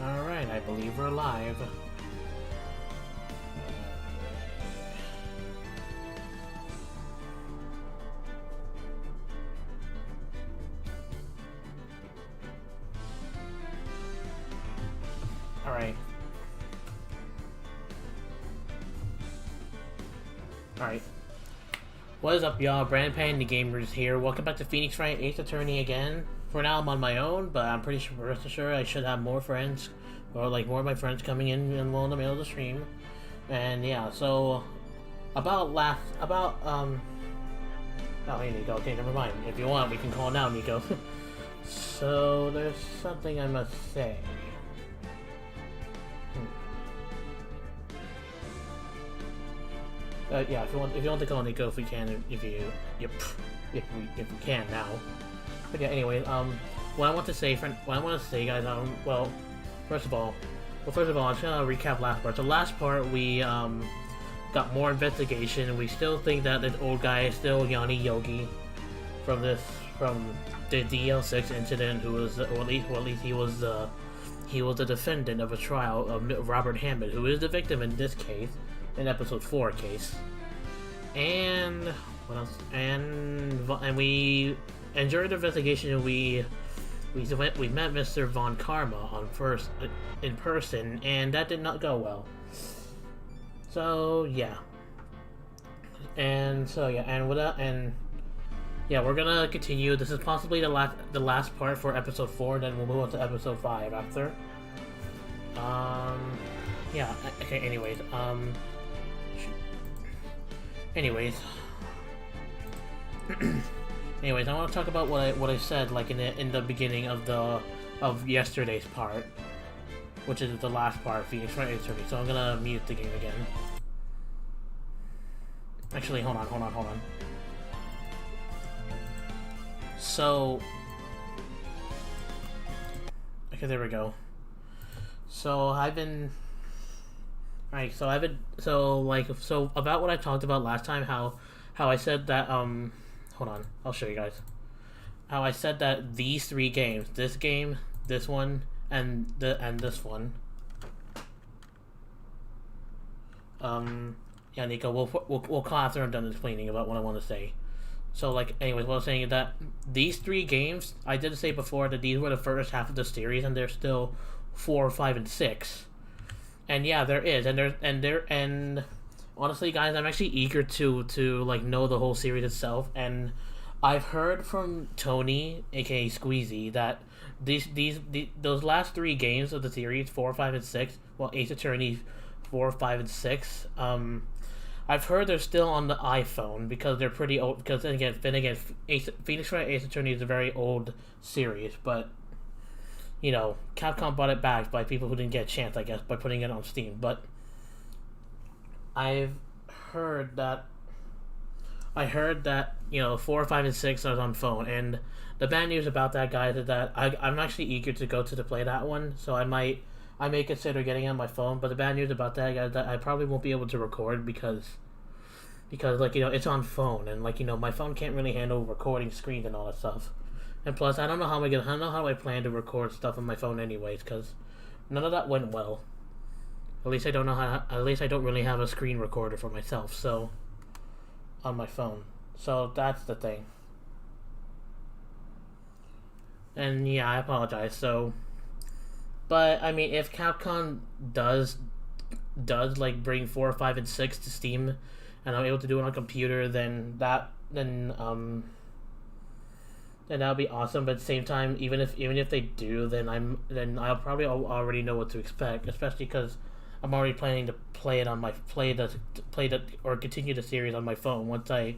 Alright, I believe we're live. Alright. Alright. What is up, y'all? Brandpan the Gamers here. Welcome back to Phoenix Wright, 8th Attorney again. For now, I'm on my own, but I'm pretty sure I should have more friends, or like more of my friends coming in and in the middle of the stream. And yeah, so oh, hey Nico, okay, never mind. If you want, we can call now, Nico. So there's something I must say. Yeah, if you want to call Nico, if we can, if we can now. But yeah, anyway, what I want to say, guys, well, first of all, I'm just gonna recap last part. So last part, we got more investigation. We still think that this old guy is still Yanni Yogi from the DL6 incident, who was, or at least he was the defendant of a trial of Robert Hammond, who is the victim in this case, in episode 4 case. And what else? And we, and during the investigation, we met Mr. Von Karma in person, and that did not go well. So yeah, and we're gonna continue. This is possibly the last part for episode 4. Then we'll move on to episode 5 after. Yeah. Okay. Anyways, I want to talk about what I said, like in the beginning of yesterday's part, which is the last part, Phoenix Wright Attorney. So I'm gonna mute the game again. Actually, hold on. So, okay, there we go. So about what I talked about last time, how I said that, hold on, I'll show you guys. How I said that these 3 games, this game, this one, and this one. Yeah, Nico, we'll call after I'm done explaining about what I want to say. So, like, anyways, what I was saying is that these 3 games, I did say before that these were the first half of the series, and there's still 4, 5, and 6. And yeah, there is, and honestly, guys, I'm actually eager to like know the whole series itself. And I've heard from Tony, aka Squeezy, that those last 3 games of the series, 4, 5, and 6, well, Ace Attorney 4, 5, and 6, I've heard they're still on the iPhone because they're pretty old. Because then again, Phoenix Wright Ace Attorney is a very old series, but you know, Capcom bought it back by people who didn't get a chance, I guess, by putting it on Steam. But I've heard that, you know, 4, 5, and 6 are on phone. And the bad news about that, guys, is that I'm actually eager to go to play that one. So I may consider getting it on my phone. But the bad news about that, guys, is that I probably won't be able to record because like, you know, it's on phone, and like, you know, my phone can't really handle recording screens and all that stuff. And plus, I don't know how I plan to record stuff on my phone anyways, because none of that went well. At least I don't really have a screen recorder for myself, so on my phone. So that's the thing. And yeah, I apologize. So, but I mean, if Capcom does like bring 4, 5, and 6 to Steam, and I'm able to do it on a computer, then that'll be awesome. But at the same time, even if they do, then I'll probably already know what to expect, especially because I'm already planning to continue the series on my phone once I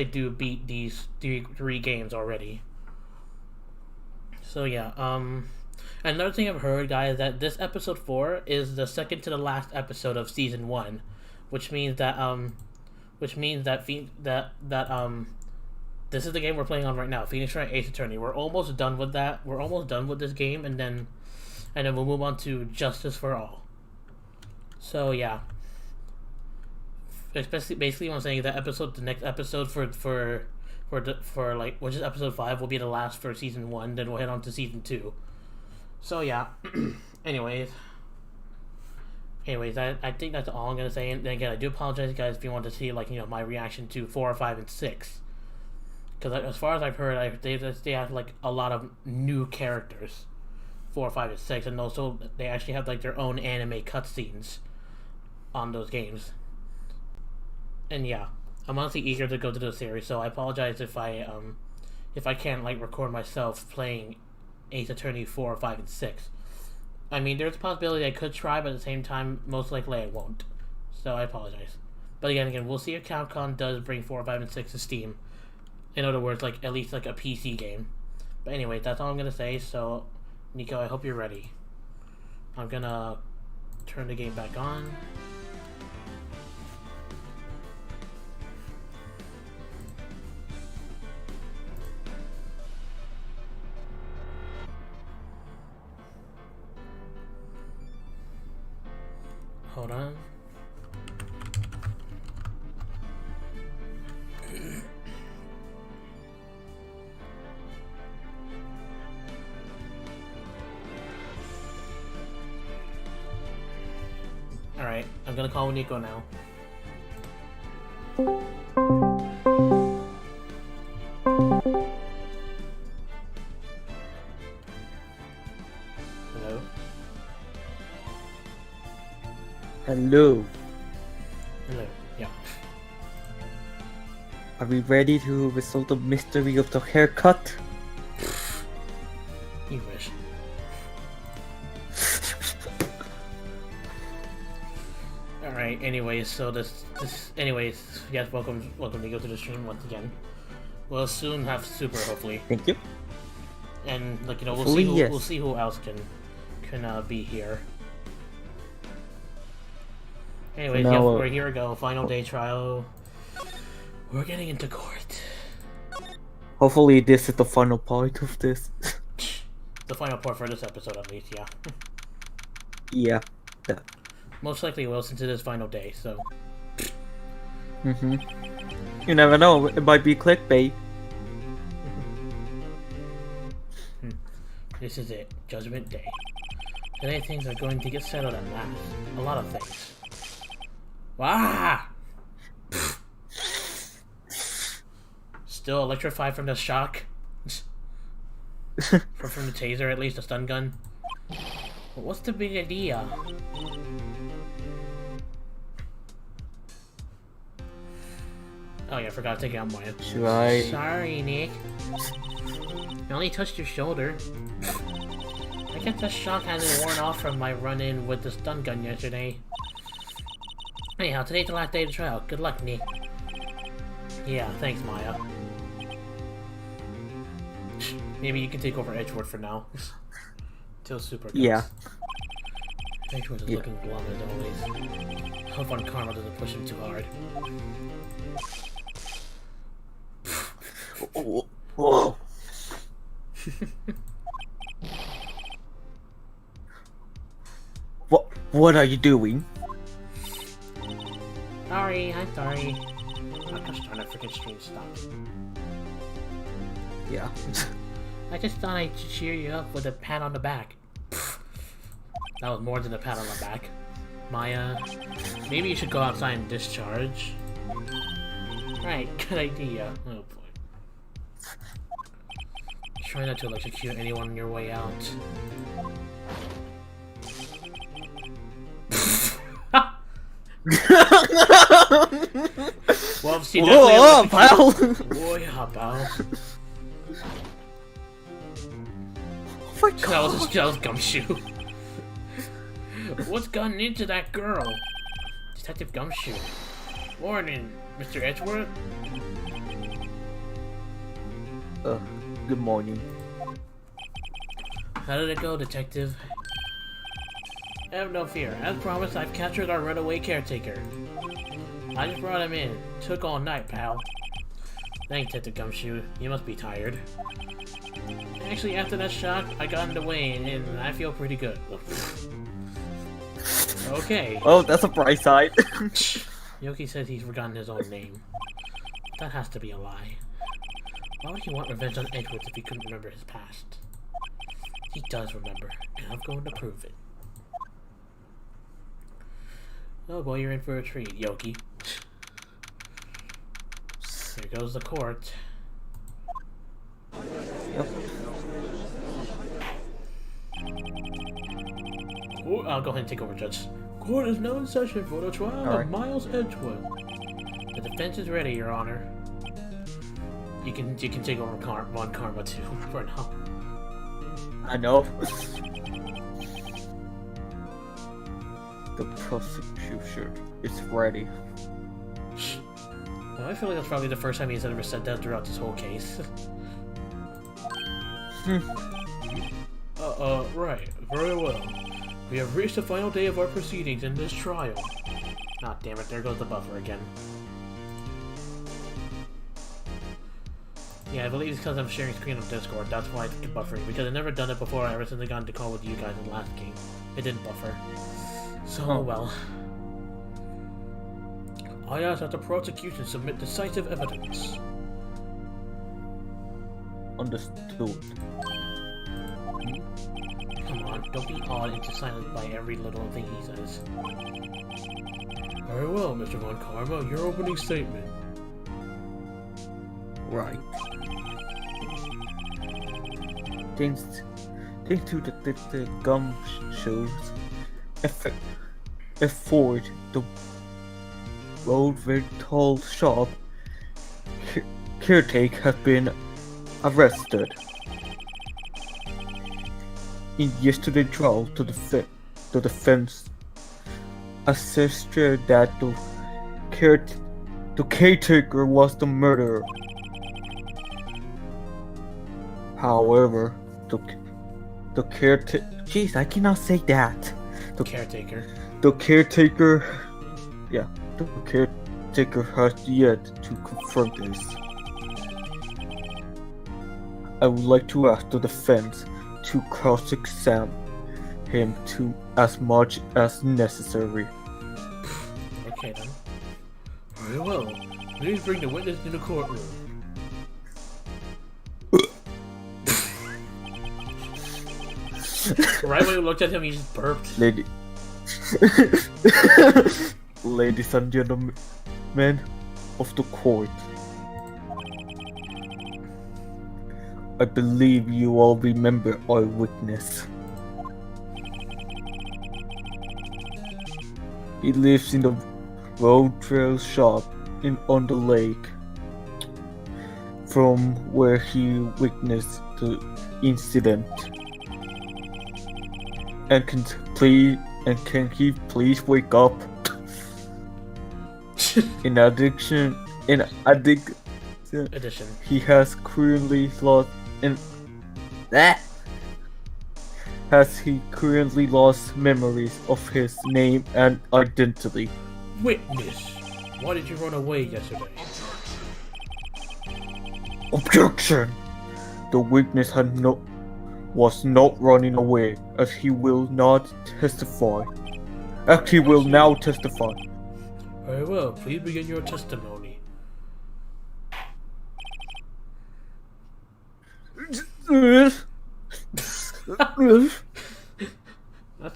do beat these 3 games already. So yeah, another thing I've heard, guys, is that this episode 4 is the second to the last episode of season 1, which means that this is the game we're playing on right now, Phoenix Wright Ace Attorney. We're almost done with that. We're almost done with this game, and then we'll move on to Justice for All. So yeah, basically, what I'm saying is that the next episode for like, which is episode 5, will be the last for season 1. Then we'll head on to season 2. So yeah, Anyways, I think that's all I'm gonna say. And then again, I do apologize, guys, if you want to see like my reaction to 4, 5, and 6. Because as far as I've heard, they have like a lot of new characters, 4, 5, and 6, and also they actually have like their own anime cutscenes on those games. And yeah, I'm honestly eager to go to the series, so I apologize if I can't like record myself playing Ace Attorney 4, 5, and 6. I mean, there's a possibility I could try, but at the same time, most likely I won't. So I apologize. But again, we'll see if Capcom does bring 4, 5, and 6 to Steam. In other words, like at least like a PC game. But anyway, that's all I'm gonna say. So, Nico, I hope you're ready. I'm gonna turn the game back on. Hold on. Alright, I'm gonna call Nico now. Hello? Hello. Hello, yeah. Are we ready to resolve the mystery of the haircut? You wish. Alright, anyways, so anyways, yes, welcome to go to the stream once again. We'll soon have Super, hopefully. Thank you. And, like, we'll see who else can be here. Anyways, now, yeah, here we go, final day trial. We're getting into court. Hopefully this is the final part of this. The final part for this episode, at least, yeah. Yeah. Most likely will, since it is final day, so... You never know, it might be clickbait. This is it, Judgment Day. Today things are going to get settled at last. A lot of things. Wah! Still electrified from the shock? from the taser, at least, a stun gun? But what's the big idea? Oh yeah, I forgot to take out Maya. Should I? Sorry, Nick. I only touched your shoulder. I guess the shock hasn't worn off from my run-in with the stun gun yesterday. Anyhow, today's the last day of the trial. Good luck, Nick. Yeah, thanks, Maya. Maybe you can take over Edgeworth for now. Till Super comes. Yeah. Edgeworth is looking glum as always. Hope on Karma doesn't push him too hard. Whoa. What are you doing? Sorry, I'm sorry. I'm just trying to freaking stream stop. Yeah. I just thought I'd cheer you up with a pat on the back. That was more than a pat on the back. Maya, maybe you should go outside and discharge. Right, good idea. Oh boy. Try not to electrocute anyone on your way out. Well, she definitely. Whoa, pal! Whoa, yeah, pal. Oh my god! That was Gumshoe. What's gotten into that girl? Detective Gumshoe. Morning, Mr. Edgeworth. Good morning. How did it go, Detective? Have no fear. As promised, I've captured our runaway caretaker. I just brought him in. Took all night, pal. Thanks, Detective Gumshoe. You must be tired. Actually, after that shock, I got into Wayne, and I feel pretty good. Okay. Oh, that's a bright side. Yogi says he's forgotten his own name. That has to be a lie. Why would he want revenge on Edgeworth if he couldn't remember his past? He does remember, and I'm going to prove it. Oh boy, you're in for a treat, Yogi. Here goes the court. Yep. I'll go ahead and take over, Judge. Court is now in session for the trial of Miles Edgeworth. The defense is ready, Your Honor. You can take over Von Karma too for now. I know. The prosecution is ready. Well, I feel like that's probably the first time he's ever said that throughout this whole case. Right. Very well. We have reached the final day of our proceedings in this trial. Ah, damn it, there goes the buffer again. Yeah, I believe it's because I'm sharing screen on Discord, that's why it's buffering, because I've never done it before ever since I got into call with you guys in the last game. It didn't buffer. So, well. I ask that the prosecution submit decisive evidence. Understood. Come on, don't be awed into silence by every little thing he says. Very well, Mr. Von Karma, your opening statement. Right. Thanks to the gum shows afford the road rental shop caretaker has been arrested. In yesterday's trial, the defense asserted that the caretaker was the murderer. However, the caretaker... Jeez, I cannot say that. The caretaker... Yeah, the caretaker has yet to confirm this. I would like to ask the defense to cross-examine him as much as necessary. Okay then. Very well. Please bring the witness to the courtroom. Right when we looked at him, he just burped. Ladies and gentlemen of the court, I believe you all remember our witness. He lives in the road trail shop on the lake, from where he witnessed the incident. And can he please wake up? In addition, he has currently lost memories of his name and identity. Witness, why did you run away yesterday? Objection! The witness was not running away, as he will not testify. He will now testify. Very well, please begin your testimony. That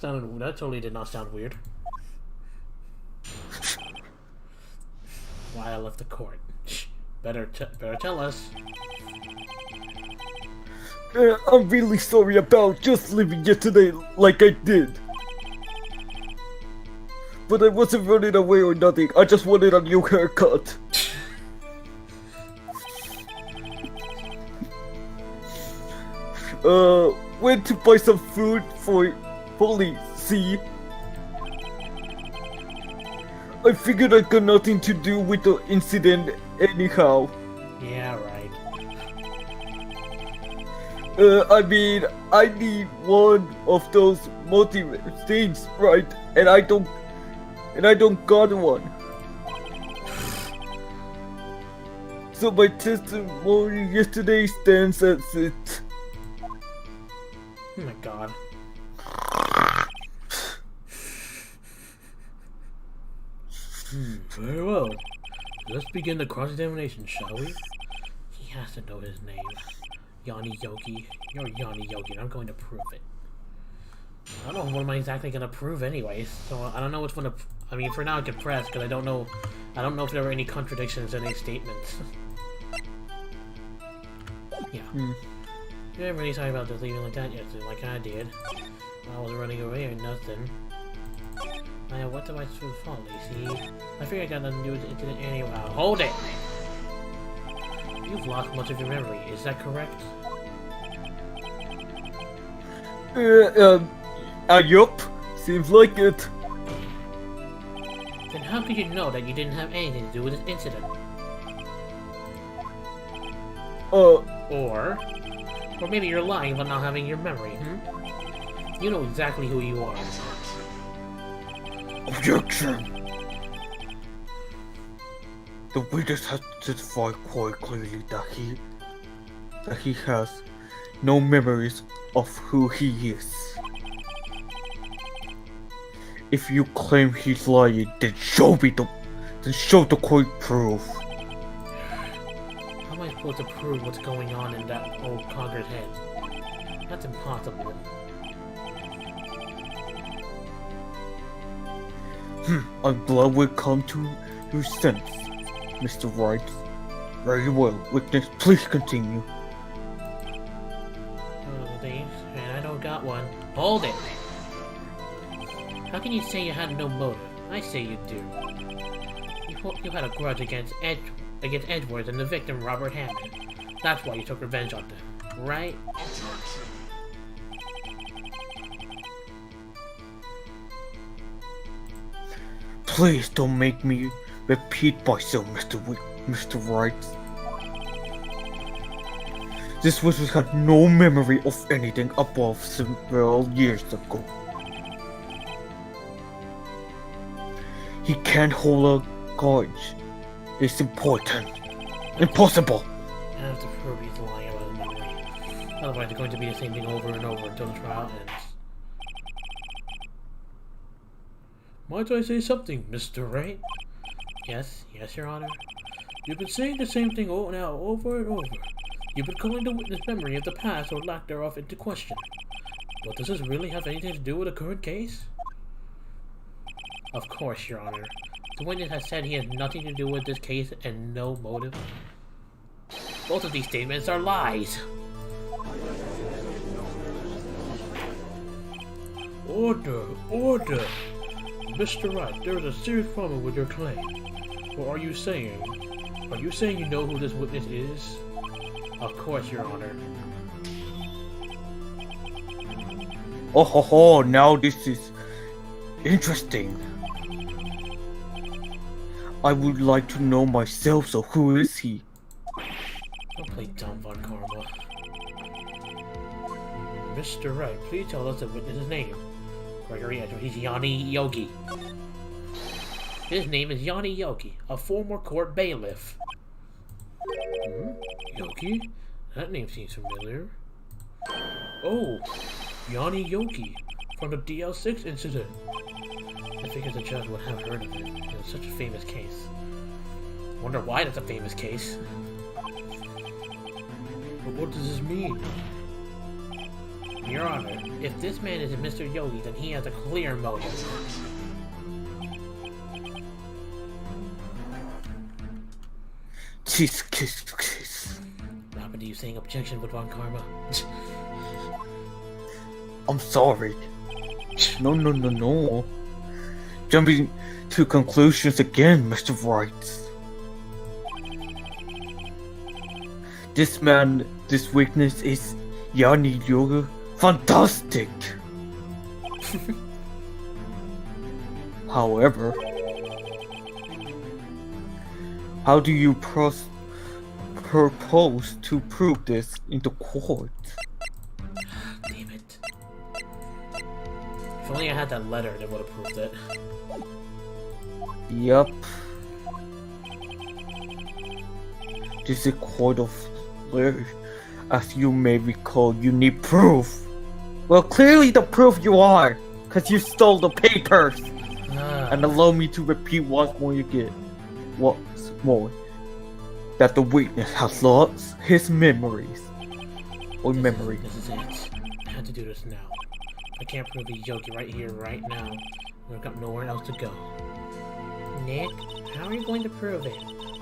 totally did not sound weird. Why I left the court. Better tell us. I'm really sorry about just leaving yesterday like I did. But I wasn't running away or nothing, I just wanted a new haircut. Went to buy some food for Polly, see? I figured I got nothing to do with the incident anyhow. Yeah, right. I mean, I need one of those multi things, right? And I don't got one. So my testimony yesterday stands as it. Oh my god. Very well. Let's begin the cross-examination, shall we? He has to know his name. Yanni Yogi. You're Yanni Yogi, and I'm going to prove it. I don't know what am I exactly going to prove anyways, so I don't know which one to... I mean, for now I can press because I don't know if there were any contradictions in these statements. Yeah. Yeah, I'm really sorry about just leaving like that yesterday, like I did. I was running away or nothing. What am I supposed to follow, Lacey? I figured I got nothing to do with the incident anyway. Hold it! You've lost much of your memory, is that correct? Yup. Seems like it. Then how could you know that you didn't have anything to do with this incident? Or maybe you're lying about not having your memory, You know exactly who you are. Objection. The witness has testified quite clearly that he has no memories of who he is. If you claim he's lying, then show the court proof. How am I supposed to prove what's going on in that old conquered head? That's impossible. I'm glad we've come to your sense, Mr. Wright. Very well, witness, please continue. Oh, thanks, and I don't got one. Hold it! How can you say you had no motive? I say you do. You had a grudge against Edgeworth and the victim, Robert Hammond. That's why you took revenge on them, right? Please don't make me repeat myself, Mr. Wright. This witness had no memory of anything above several years ago. He can't hold a grudge. It's important. Impossible. I have to prove he's lying about his memory. Otherwise, it's going to be the same thing over and over until the trial ends. Might I say something, Mr. Wright? Yes, Your Honor. You've been saying the same thing over and over. You've been calling the witness' memory of the past or lack thereof into question. But does this really have anything to do with the current case? Of course, Your Honor. The witness has said he has nothing to do with this case and no motive. Both of these statements are lies. Order! Mr. Wright, there is a serious problem with your claim. Or are you saying you know who this witness is? Of course, Your Honor. Oh, now this is interesting. I would like to know myself, so who is he? Don't play dumb, Von Karma. Mr. Wright, please tell us the witness's name. Gregory Edgeworth, he's Yanni Yogi. His name is Yanni Yogi, a former court bailiff. Yogi? That name seems familiar. Oh, Yanni Yogi, from the DL6 incident. I figured the judge would have heard of it. It was such a famous case. Wonder why that's a famous case. But what does this mean? Your Honor, if this man is Mr. Yogi, then he has a clear motive. Jeez. What happened to you saying objection with Von Karma? I'm sorry. No. Jumping to conclusions again, Mr. Wright. This witness is Yanni Yogi. Fantastic! However, how do you propose to prove this in the court? Damn it. If only I had that letter, that would have proved it. Yup. This is a court of law. As you may recall, you need proof. Well, clearly the proof you are, because you stole the papers. And allow me to repeat once more that the witness has lost his memories. This is it. I had to do this now. I can't prove he's Yogi right here, right now. We've got nowhere else to go. Nick, how are you going to prove it?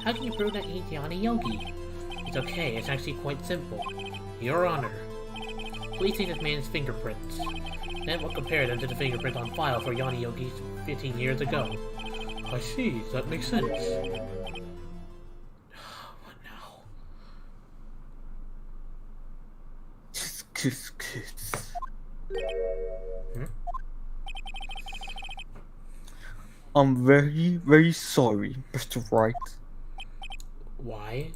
How can you prove that he's Yanni Yogi? It's okay, it's actually quite simple. Your Honor, please see this man's fingerprints. Then we'll compare them to the fingerprint on file for Yanni Yogi 15 years ago. I see, that makes sense. What now? Kiss. Hmm? I'm very, very sorry, Mr. Wright. Why?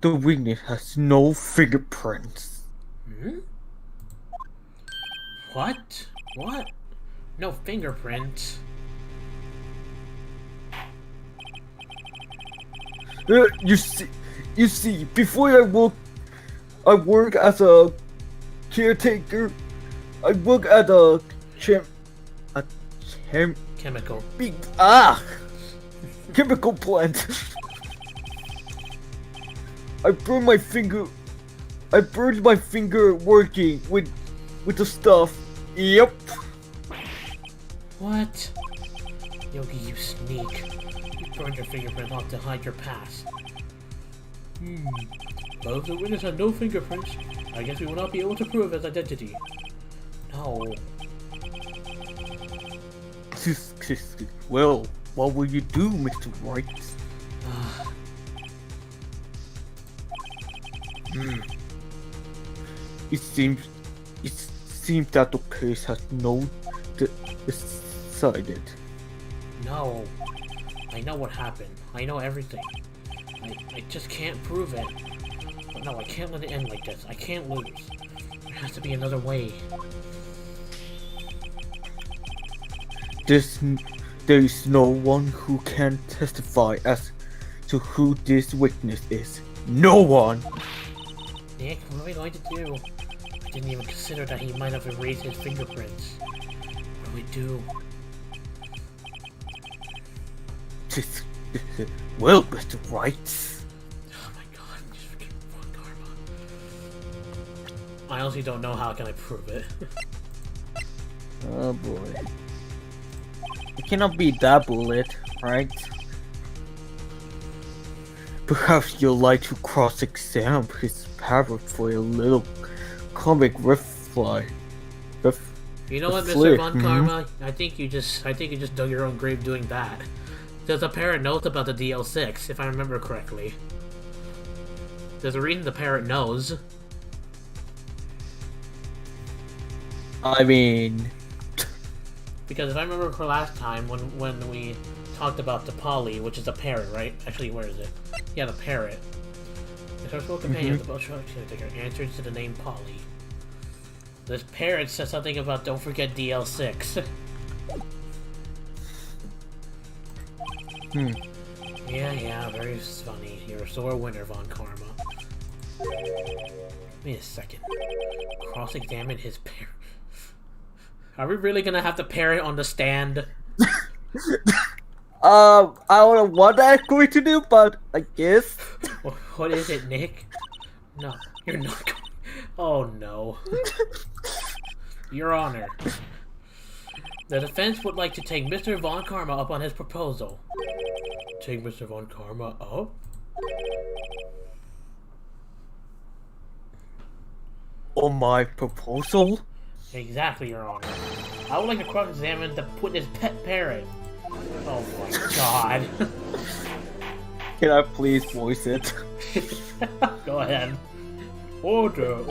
The witness has no fingerprints. Hmm? What? What? No fingerprints? You see, before I work as a caretaker. I work at a Chemical. chemical plant. I burned my finger working with the stuff. Yep. What? Yogi, you sneak. You burned your fingerprint off to hide your past. Well, if the witness had no fingerprints, I guess we will not be able to prove his identity. No. Well, what will you do, Mr. Wright? It seems that the case has decided. No. I know what happened. I know everything. I just can't prove it. But no, I can't let it end like this. I can't lose. There has to be another way. There is no one who can testify as to who this witness is. No one! Nick, what are we going to do? I didn't even consider that he might have erased his fingerprints. What do we do? Well, Mr. Wright. Oh my god, just freaking Von Karma. I honestly don't know how can I prove it. Oh boy. It cannot be that bullet, right? Perhaps you'd like to cross-examine his parrot for a little comic refly. You know what, Mr. Von Karma? I think you just dug your own grave doing that. There's a parrot knows about the DL6, if I remember correctly. There's a reason the parrot knows. I mean... Because if I remember for last time, when we talked about the Polly, which is a parrot, right? Actually, where is it? Yeah, the parrot. The social companion of the boat caretaker answers to the name Polly. This parrot says something about don't forget DL6. Yeah, very funny. You're a sore winner, Von Karma. Wait a second. Cross-examine his parrot. Are we really gonna have the parrot on the stand? I don't know what that's going to do, but I guess. What is it, Nick? No, you're not going. Oh no. Your Honor. The defense would like to take Mr. Von Karma up on his proposal. Take Mr. Von Karma up? On my proposal? Exactly, Your Honor. I would like to cross-examine the witness pet parrot. Oh my god. Can I please voice it? Go ahead. Order.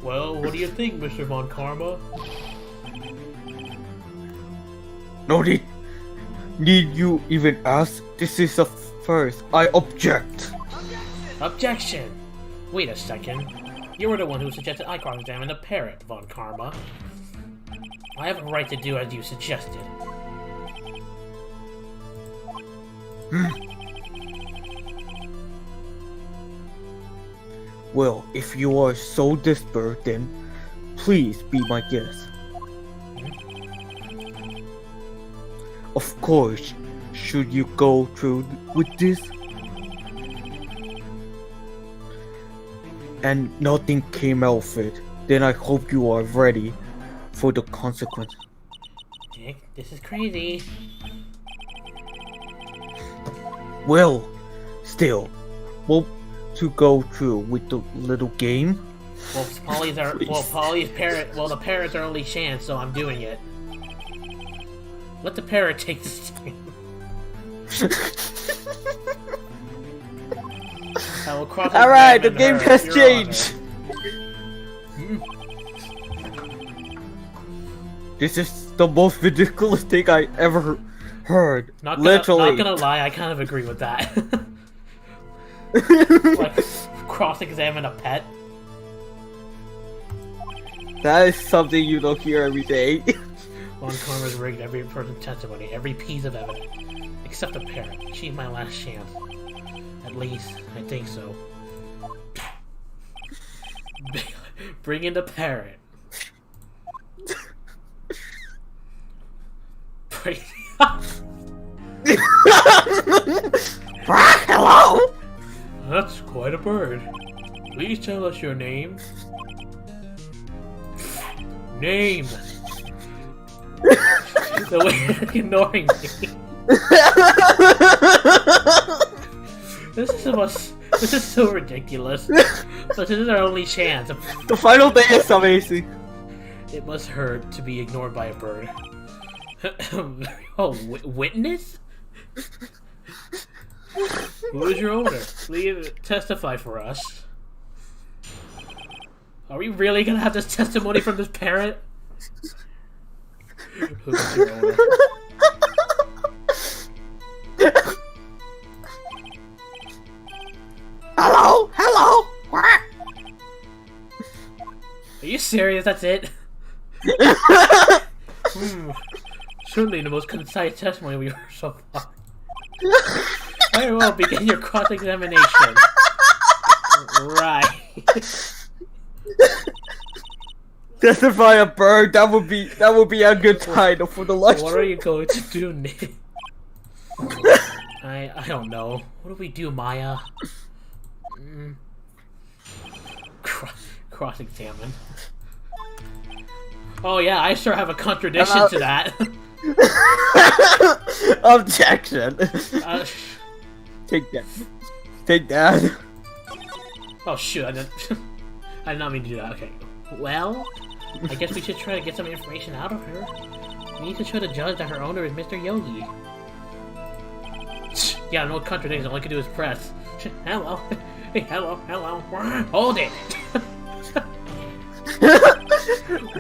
Well, what do you think, Mr. Von Karma? No need you even ask? This is a first. I object. Objection! Wait a second. You were the one who suggested I cross-examine the parrot, Von Karma. I have a right to do as you suggested. Well, if you are so desperate, then please be my guest. Of course, should you go through with this and nothing came out of it, then I hope you are ready for the consequence. Nick, this is crazy. Well, still, what to go through with the little game? Well, Polly's our Please. well, Polly's parrot. Well, the parrot's our only chance, so I'm doing it. Let the parrot take this game. I will cross. All right, the game has changed. This is the most ridiculous thing I ever heard. Not Literally. gonna lie, I kind of agree with that. Like, cross-examine a pet. That is something you don't hear every day. On cameras rigged every person's testimony, every piece of evidence, except the parrot. She's my last chance. At least, I think so. Bring in the parrot. Hello? That's quite a bird. Please tell us your name. Name! The way you're ignoring me. This is so ridiculous. But this is our only chance. The final thing is amazing. It must hurt to be ignored by a bird. Oh, witness? Who is your owner? Please testify for us. Are we really gonna have this testimony from this parrot? Who is your owner? Hello? Hello? What? Are you serious? That's it? Certainly the most concise testimony we've heard so far. Very well, begin your cross-examination. Right. Testify a bird. That would be a good title for the live What are you going to do, Nick? I don't know. What do we do, Maya? Cross-examine. Oh yeah, I sure have a contradiction to that. Objection. Take that. Take that. Oh shoot, I did not mean to do that. Okay. Well, I guess we should try to get some information out of her. We need to show the judge that her owner is Mr. Yogi. Yeah, no contradiction. All I can do is press. Hello. Hey, hello. Hold it.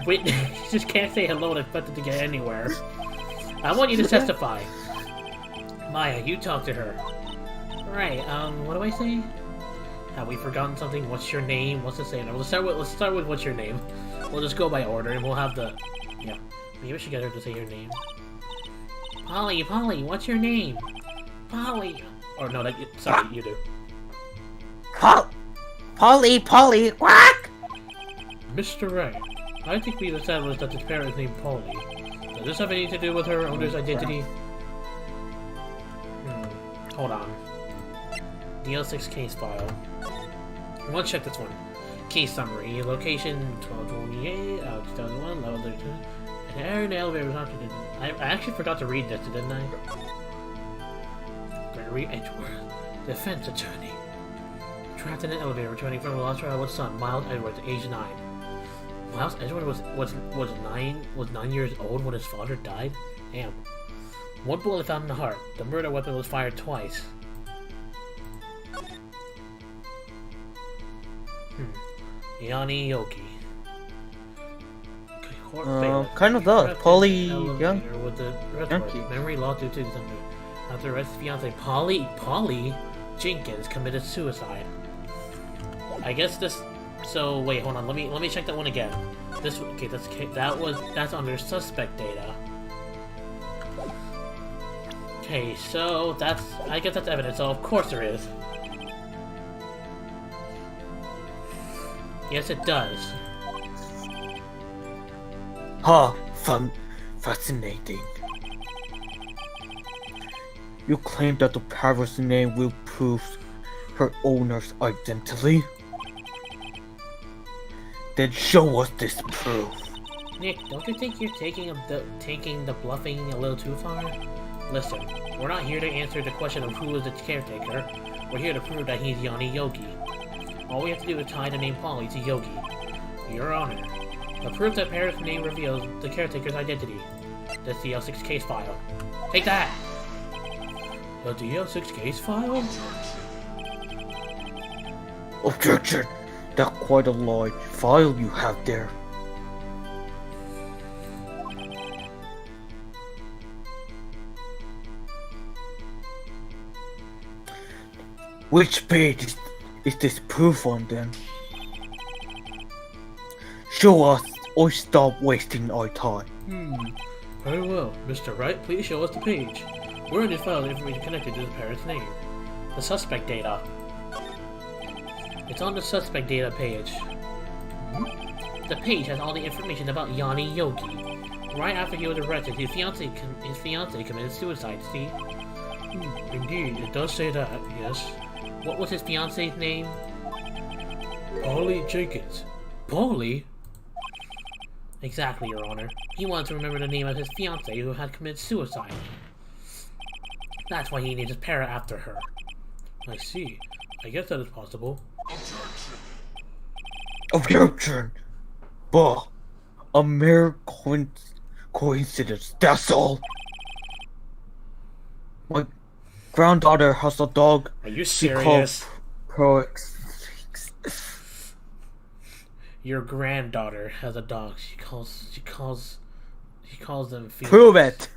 Wait, you just can't say hello and expect it to get anywhere. I want you to testify. Maya, you talk to her. Right, what do I say? Have we forgotten something? What's your name? What's to say? No, let's start with what's your name. We'll just go by order and we'll have the... Yeah. Maybe we should get her to say her name. Polly, what's your name? Polly! Or no, sorry, you do. Polly, quack! Mr. Wright, I think we've established that this parrot is named Polly. Does this have anything to do with her owner's identity? Hold on. DL6 case file. Let's check this one. Case summary. Location 1228, 2001, level 32. An error in the elevator was operated. I actually forgot to read this, didn't I? Gregory Edgeworth, defense attorney. Trapped in an elevator returning from a lost trial with son, Miles Edgeworth, age 9. Miles Edgeworth was 9 years old when his father died? Damn. One bullet found in the heart. The murder weapon was fired twice. Yanni Yogi. Kind of does. Polly Young. With the memory loss due to something. After arrest his fiance Polly Jenkins committed suicide. I guess this. So wait, hold on. Let me check that one again. That's under suspect data. Okay, so I guess that's evidence. So of course there is. Yes, it does. Fascinating. You claim that the parrot's name will prove her owner's identity? Then show us this proof. Nick, don't you think you're taking the bluffing a little too far? Listen, we're not here to answer the question of who is the caretaker. We're here to prove that he's Yanni Yogi. All we have to do is tie the name Polly to Yogi. Your Honor, the proof that Parrot's name reveals the caretaker's identity. The DL6 case file. Take that! The DL6 case file? Objection! That's quite a large file you have there. Which page is this proof on then? Show us or stop wasting our time. Very well. Mr. Wright, please show us the page. Where in this file is information connected to the parrot's name? The suspect data. It's on the suspect data page. The page has all the information about Yanni Yogi. Right after he was arrested, his fiancée committed suicide, see? Indeed, it does say that, yes. What was his fiancée's name? Polly Jenkins. Polly? Exactly, Your Honor. He wanted to remember the name of his fiancée who had committed suicide. That's why he named his parrot after her. I see. I guess that is possible. Objection! But a mere coincidence, that's all. My granddaughter has a dog. Are you serious? Your granddaughter has a dog. She calls them females. Prove it!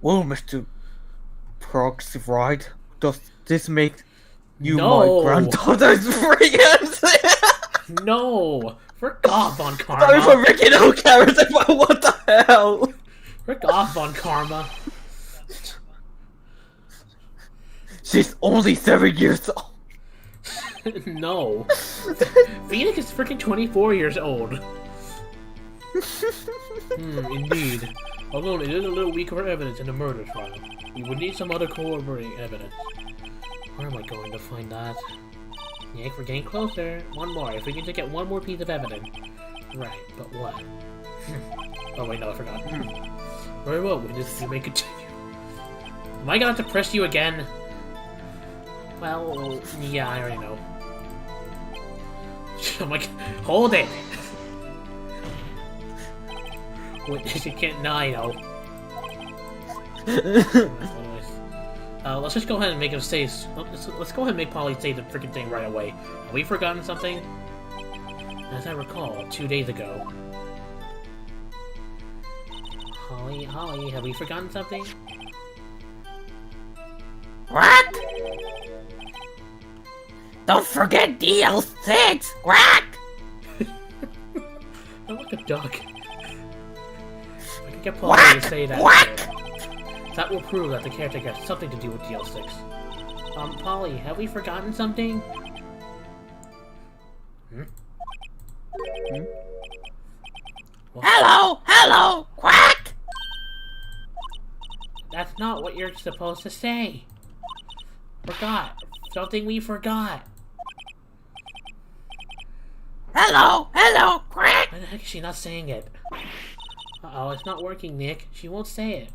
Well, Mr. Prox, right? Does this make you my granddaughter's friends? No! Frick off, Von Karma! Sorry for making no character, but what the hell? Frick off, Von Karma! She's only 7 years old. No. Phoenix is freaking 24 years old. Indeed. Although it is a little weak for evidence in the murder trial. We would need some other corroborating evidence. Where am I going to find that? Nick, we're getting closer. One more. If we can just get one more piece of evidence. Right, but what? Oh wait, no, I forgot. Very well, witness, you may continue. Am I gonna have to press you again? Well, yeah, I already know. I'm like, hold it! Witness, you can't. No, I know. Let's just go ahead and make him say. Let's go ahead and make Polly say the freaking thing right away. Have we forgotten something? As I recall, 2 days ago. Holly, have we forgotten something? What? Don't forget DL6! Quack! I'm like a duck. I can get Polly to say that. That will prove that the caretaker has something to do with DL6. Polly, have we forgotten something? Hello, quack! That's not what you're supposed to say. Forgot. Something we forgot. Hello, quack! Why the heck is she not saying it? Uh-oh, it's not working, Nick. She won't say it.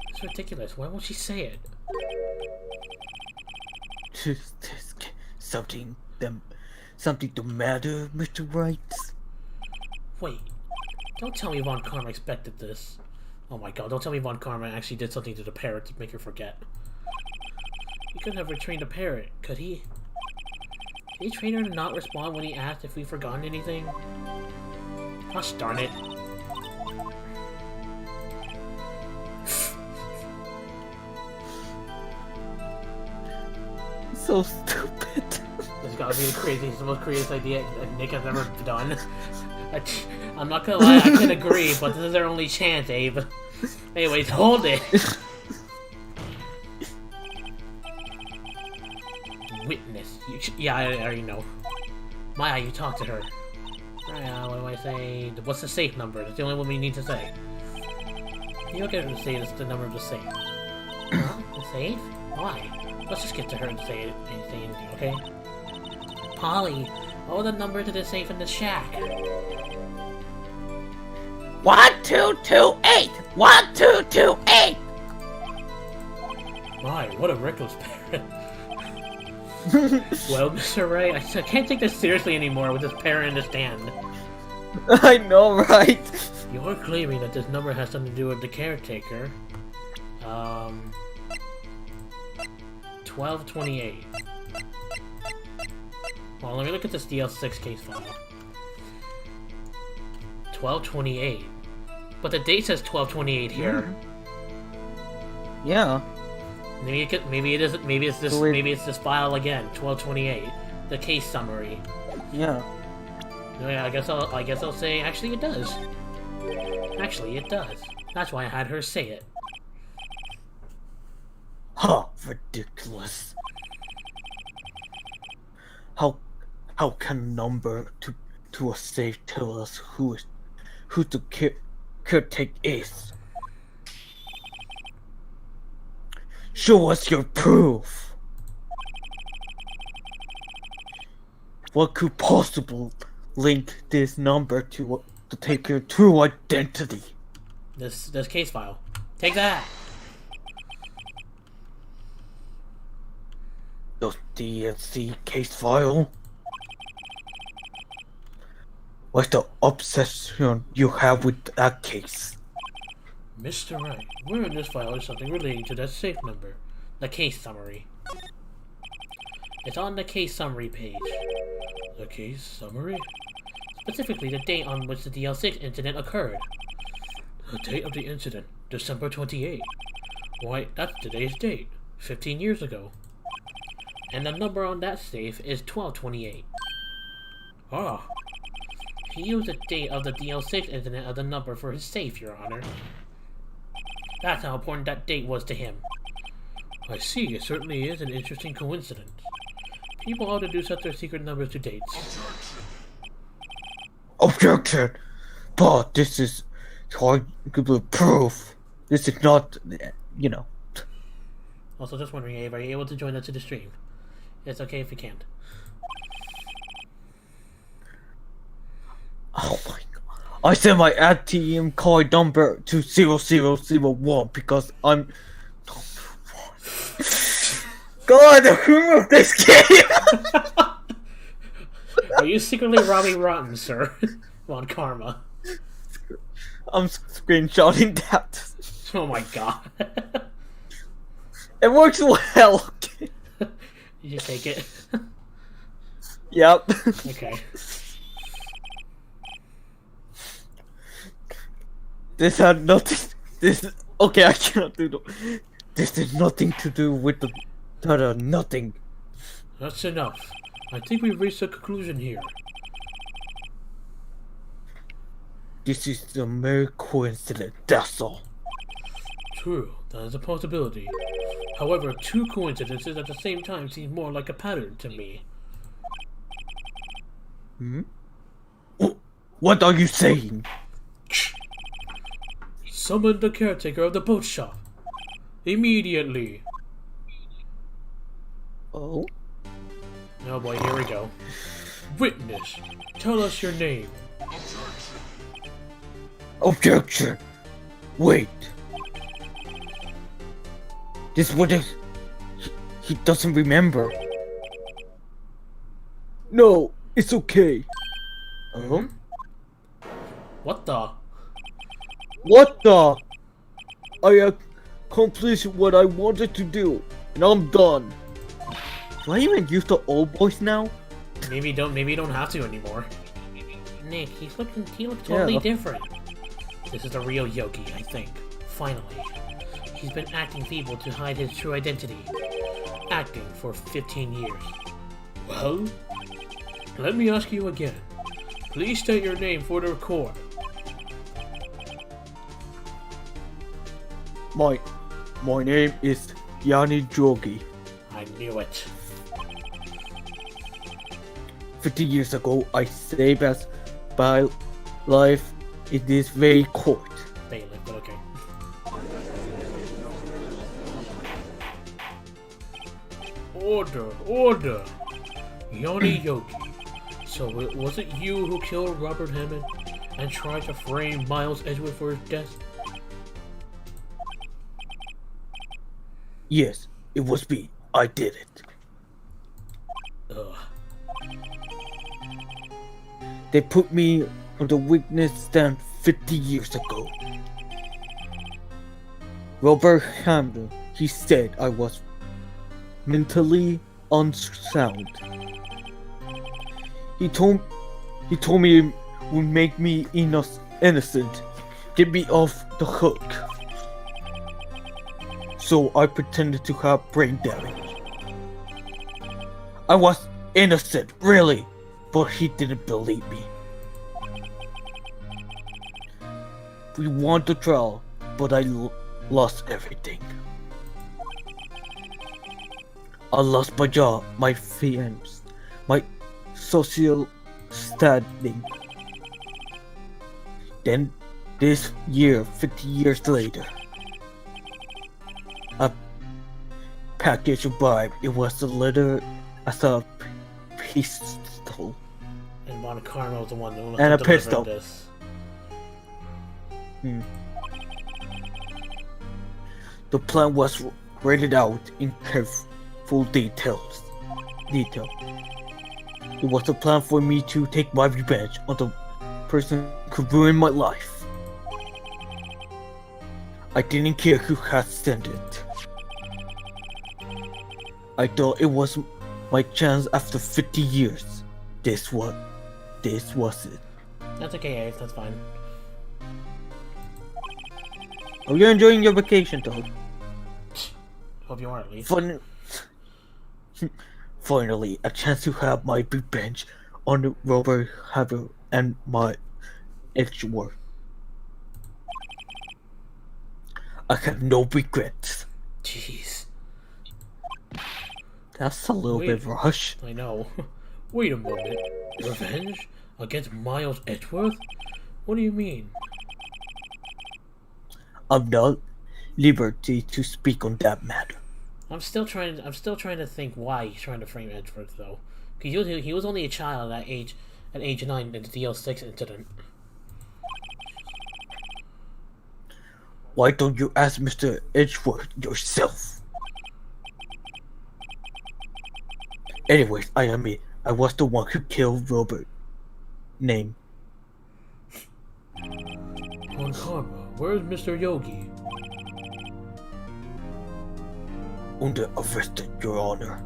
It's ridiculous. Why won't she say it? Something the matter, Mr. Wright? Wait. Don't tell me Von Karma expected this. Oh my god, don't tell me Von Karma actually did something to the parrot to make her forget. He couldn't have retrained the parrot, could he? Did he train her to not respond when he asked if we've forgotten anything? Gosh darn it. So stupid. This gotta be the most creative idea Nick has ever done. I'm not gonna lie, I can agree, but this is our only chance, Abe. Anyways, hold it! Witness. Yeah, I already know. Maya, you talk to her. Maya, what do I say? What's the safe number? That's the only one we need to say. You don't get her to say it's the number of the safe. Huh? The safe? Why? Let's just get to her and say anything, okay? Polly, Oh, the number to the safe in the shack. 1228! 1228! My, what a reckless parrot. Well, Mr. Wright, I can't take this seriously anymore with this parrot in the stand. I know, right? You're claiming that this number has something to do with the caretaker. 1228. Well, let me look at this DL6 case file. 1228. But the date says 1228 here. Yeah. Maybe it's this file again. 1228. The case summary. Yeah. Oh, yeah, I guess I'll say actually it does. Actually, it does. That's why I had her say it. Huh, ridiculous. How can a number to a safe tell us who the caretaker is? Show us your proof. What could possibly link this number to take your true identity? This case file. Take that. The DNC case file? What's the obsession you have with that case? Mr. Wright, where in this file is something relating to that safe number? The case summary. It's on the case summary page. The case summary? Specifically the date on which the DL6 incident occurred. The date of the incident, December 28. Why, that's today's date, 15 years ago. And the number on that safe is 1228. Ah. He used the date of the DL6 incident of the number for his safe, Your Honor. That's how important that date was to him. I see, it certainly is an interesting coincidence. People ought to do set their secret numbers to dates. Objection! But this is arguable proof. This is not, you know. Also, just wondering, Abe, are you able to join us to the stream? It's okay if you can't. Oh my god. I sent my ATM card number to 0001 because I'm God, who of this game? Are you secretly robbing Rotten, sir? On Karma. I'm screenshotting that. Oh my god. It works well. Did you take it? Yep. Okay. This had nothing. Okay, I cannot do that. This is nothing to do with the nothing. That's enough. I think we've reached a conclusion here. This is a mere coincidence, that's all. True, that is a possibility. However, two coincidences at the same time seem more like a pattern to me. Hmm? What are you saying? Summon the caretaker of the boat shop. Immediately. Oh? Oh boy, here we go. Witness, tell us your name. Objection! Wait. This what is... He doesn't remember. No, it's okay. Oh? What the? What the? I accomplished what I wanted to do, and I'm done. Do I even use the old voice now? Maybe you don't have to anymore. Nick, he looks totally different. This is the real Yogi, I think. Finally. He's been acting feeble to hide his true identity. Acting for 15 years. Well? Let me ask you again. Please state your name for the record. My name is Yanni Yogi. I knew it. 50 years ago, I saved us by life in this very court. Bailiff, but okay. Order, order! Yanni Yogi, So, was it you who killed Robert Hammond and tried to frame Miles Edgeworth for his death? Yes, it was me. I did it. Ugh. They put me on the witness stand 50 years ago. Robert Hammond, he said I was mentally unsound. He told me it would make me innocent, get me off the hook. So I pretended to have brain damage. I was innocent, really, but he didn't believe me. We won the trial, but I lost everything. I lost my job, my fiance, my social standing. Then, this year, 50 years later, a package arrived. It was a letter as a pistol. And Von Karma was the one who And a delivered pistol. this. The plan was written out in careful detail. It was a plan for me to take my revenge on the person who could ruin my life. I didn't care who had sent it. I thought it was my chance after 50 years. This was it. That's okay, Ace, that's fine. Are you enjoying your vacation, Toad? Hope you are at least. Finally, a chance to have my revenge on Robert Haver and my Edgeworth. I have no regrets. Jeez. That's a little bit rush. I know. Wait a moment. Revenge? Against Miles Edgeworth? What do you mean? I'm not liberty to speak on that matter. I'm still trying to think why he's trying to frame Edgeworth though. Cause he was only a child at age 9 in the DL6 incident. Why don't you ask Mr. Edgeworth yourself? Anyways, I admit, I was the one who killed Robert. Name. Von Karma, where's Mr. Yogi? Under arrest, Your Honor.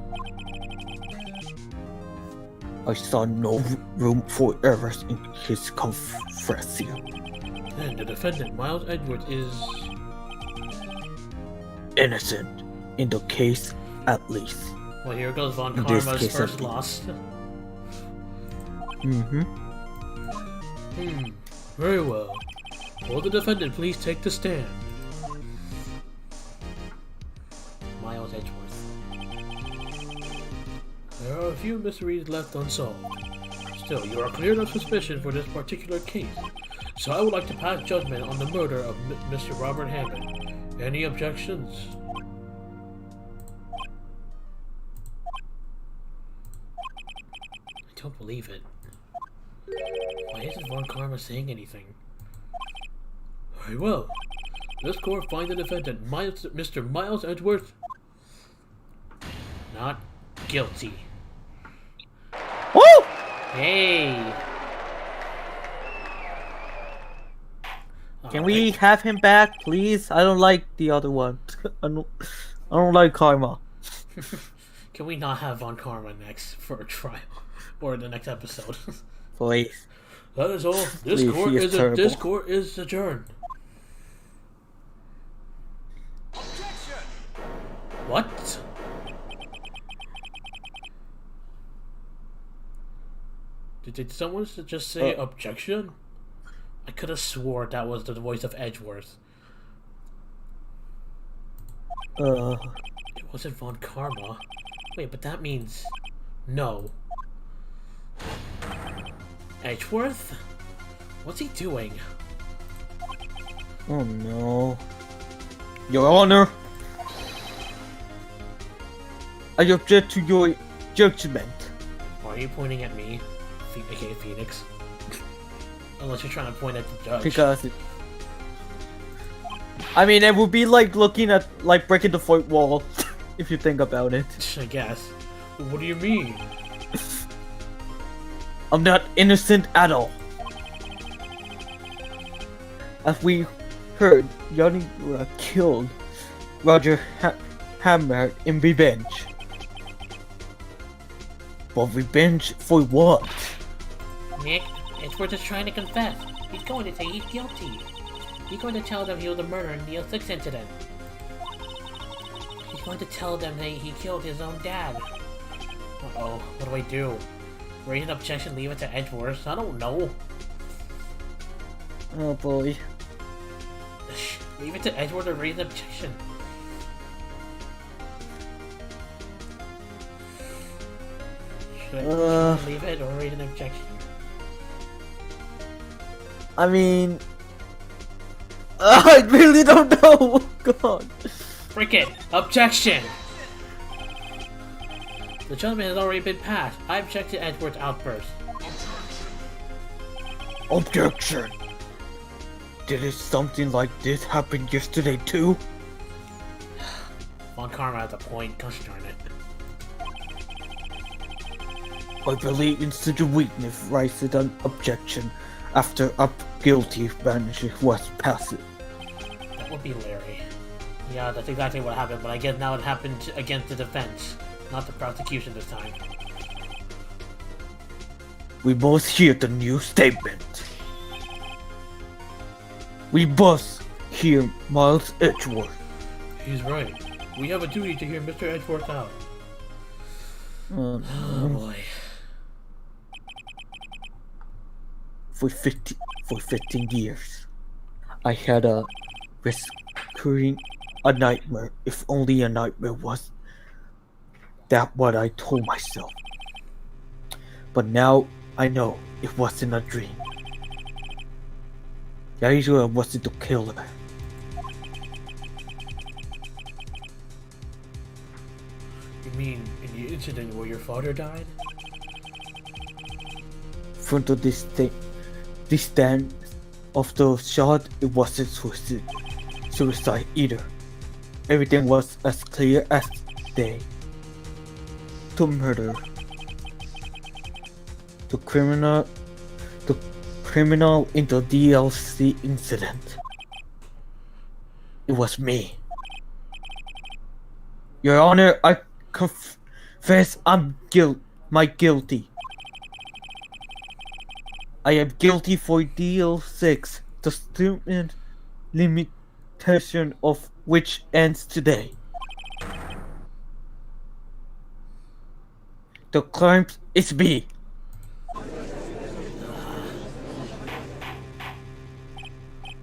I saw no room for errors in his confession. And the defendant, Miles Edgeworth, is Innocent, in the case at least. well. Here goes Von In this Karma's case, first at loss. Very well. Will the defendant please take the stand? Miles Edgeworth. There are a few mysteries left unsolved. Still, you are cleared of suspicion for this particular case, so I would like to pass judgment on the murder of Mr. Robert Hammond. Any objections? I don't believe it. Why isn't Von Karma saying anything? Very well. This court finds the defendant, Mr. Miles Edgeworth, not guilty. Woo! Hey! Can we have him back, please? I don't like the other one. I don't like Karma. Can we not have Von Karma next for a trial? Or the next episode? Please. That is all. Please, he is terrible. This court is adjourned. What? Did someone just say objection? I could have swore that was the voice of Edgeworth. It wasn't Von Karma. Wait, but that means no. Edgeworth? What's he doing? Oh no. Your Honor, I object to your judgment. Why are you pointing at me? aka Phoenix. Unless you're trying to point at the judge. Because I mean, it would be like looking at like breaking the fourth wall, if you think about it. I guess. What do you mean? I'm not innocent at all. As we heard, Yanni killed Roger Hammer in revenge. But revenge for what? Nick, Edgeworth is trying to confess. He's going to say he's guilty. He's going to tell them he was the murderer in the 06 incident. He's going to tell them that he killed his own dad. Uh-oh, what do I do? Raise an objection, leave it to Edgeworth? I don't know. Oh boy. Leave it to Edgeworth or raise an objection. Should I leave it or raise an objection? I mean, I really don't know. God. Frick it! Objection! The judgment has already been passed. I object to Edgeworth's outburst. Objection. Did something like this happen yesterday too? Von Karma has a point. Gosh darn it. I believe in such a weakness rises an objection after a guilty vanishing was passed. That would be Larry. Yeah, that's exactly what happened, but I guess now it happened against the defense, not the prosecution this time. We must hear the new statement. We must hear Miles Edgeworth. He's right. We have a duty to hear Mr. Edgeworth out. Oh boy. For 15 years, I had a recurring nightmare. If only a nightmare was that what I told myself. But now I know it wasn't a dream. Yaisha wasn't the killer. You mean in the incident where your father died? From the distance of the shot, it wasn't suicide either. Everything was as clear as day. The murder. The criminal in the DLC incident. It was me. Your Honor, I confess I'm guilty. I am guilty for DL6, the stupid limitation of which ends today. The crime is me.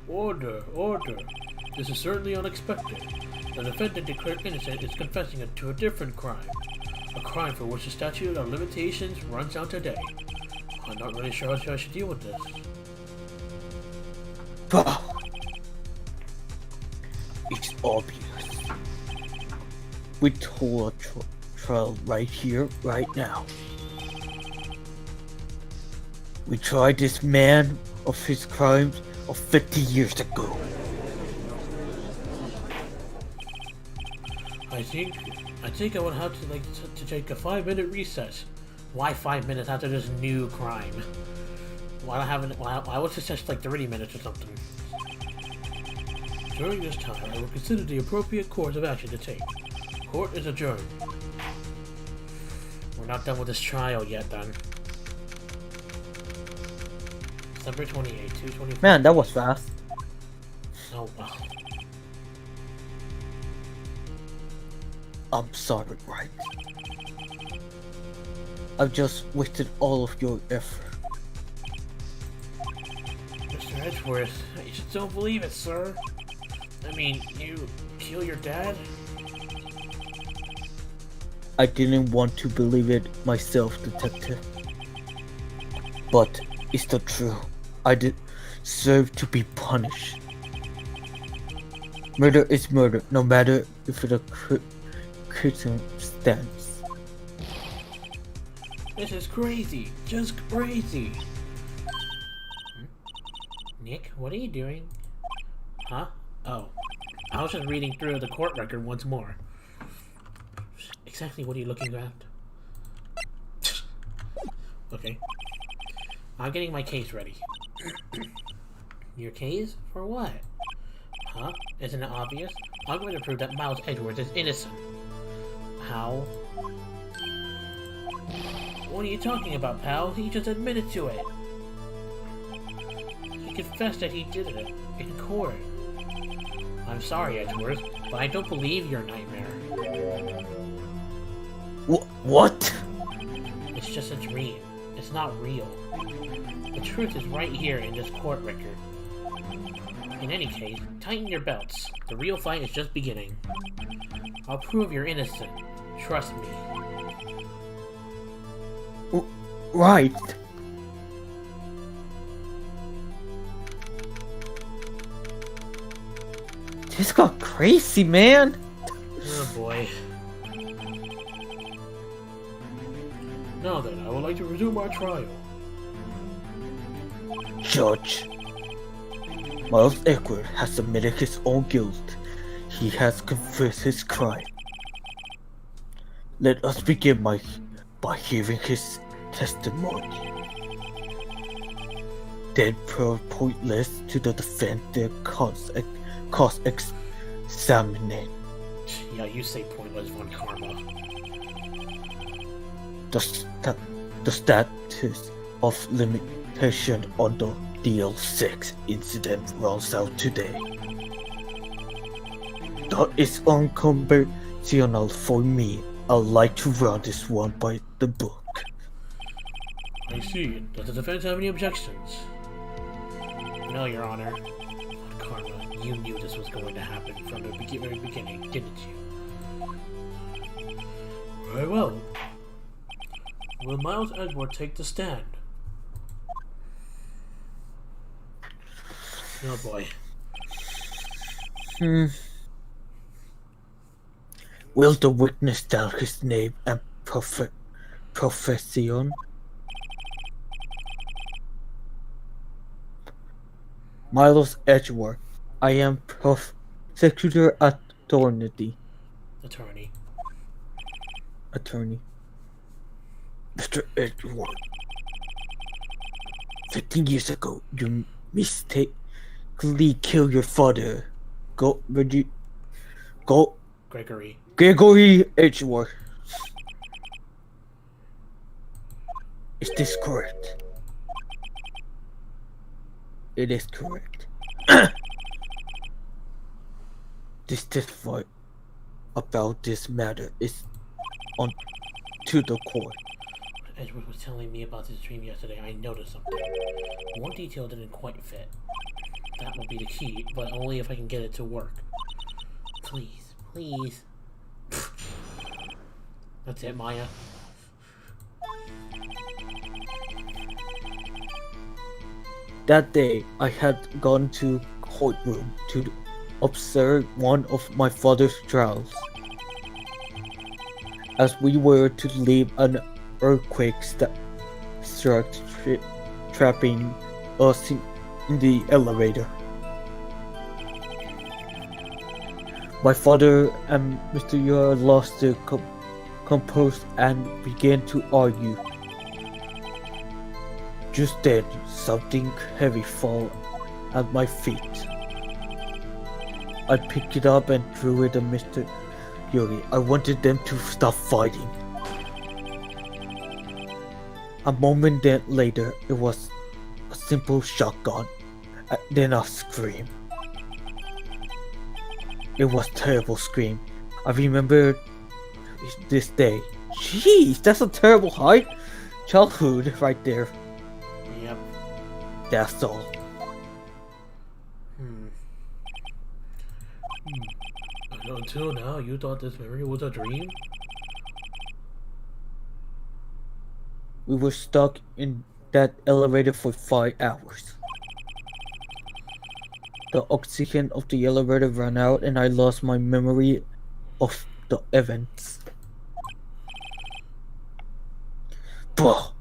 Order, order. This is certainly unexpected. The defendant declared innocent is confessing to a different crime. A crime for which the statute of limitations runs out today. I'm not really sure how I should deal with this. It's obvious. We told a trial right here, right now. We tried this man of his crimes of 50 years ago. I think I would have to take a 5-minute recess. Why 5 minutes after this new crime? Why was it just like 30 minutes or something? During this time, I will consider the appropriate course of action to take. Court is adjourned. We're not done with this trial yet, then. December 28, 2/24. Man, that was fast. Oh well. I'm sorry, Wright. I've just wasted all of your effort. Mr. Edgeworth, you just don't believe it, sir. I mean, you kill your dad? I didn't want to believe it myself, Detective. But it's the truth. I deserve to be punished. Murder is murder, no matter if it's a circumstance. This is crazy. Just crazy. Nick, what are you doing? Huh? Oh. I was just reading through the court record once more. Exactly what are you looking at? Okay. I'm getting my case ready. Your case? For what? Huh? Isn't it obvious? I'm going to prove that Miles Edgeworth is innocent. How? What are you talking about, pal? He just admitted to it. He confessed that he did it in court. I'm sorry, Edgeworth, but I don't believe your nightmare. What? It's just a dream. It's not real. The truth is right here in this court record. In any case, tighten your belts. The real fight is just beginning. I'll prove you're innocent. Trust me. Right. This got crazy, man. Oh boy. Now then, I would like to resume our trial. Judge, Miles Edgeworth has admitted his own guilt. He has confessed his crime. Let us begin by hearing his testimony. Then pointless to the defendant cross-examining. Yeah, you say pointless one karma. The status of limitation on the DL6 incident runs out today. That is unconventional for me. I'd like to run this one by the book. I see. Does the defense have any objections? No, Your Honor. But Karma, you knew this was going to happen from the very beginning, didn't you? Very well. Will Miles Edgeworth take the stand? Oh boy. Will the witness tell his name and profession? Miles Edgeworth. I am prosecutor attorney. Attorney. Mr. Edgeworth. 15 years ago, you mistakenly killed your father. Gregory Edgeworth. Is this correct? It is correct. This testimony about this matter is on to the court. Edgeworth was telling me about his dream yesterday. I noticed something. One detail didn't quite fit. That will be the key, but only if I can get it to work. Please, please. That's it, Maya. That day, I had gone to courtroom to observe one of my father's trials. As we were to leave, an earthquake struck, trapping us in the elevator. My father and Mr. Yor lost their composure and began to argue. Just then, something heavy fell at my feet. I picked it up and threw it at Mr. Yogi. I wanted them to stop fighting. A moment later, it was a simple shotgun, then a scream. It was a terrible scream. I remember this day. Jeez, that's a terrible childhood right there. Yep. That's all. Until now, you thought this memory was a dream? We were stuck in that elevator for 5 hours. The oxygen of the elevator ran out and I lost my memory of the events. But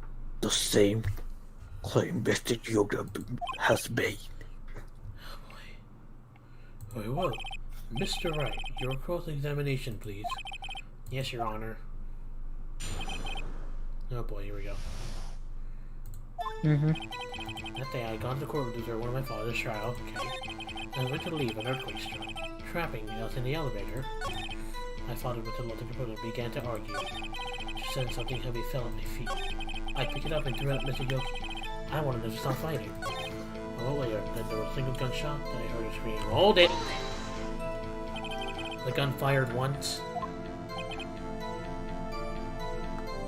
the same claim Mr. Yogi has made. Very well. Mr. Wright, your cross-examination, please. Yes, Your Honor. Oh boy, here we go. That day I had gone to court to observe one of my father's trial. Okay. I went to leave an earthquake struck, trapping us in the elevator. My father went to the computer and began to argue. Just then something heavy fell at my feet. I picked it up and threw it at Mr. Yogi. I wanted him to stop fighting. A little later, then there was a single gunshot, then I heard a scream. Hold it! The gun fired once.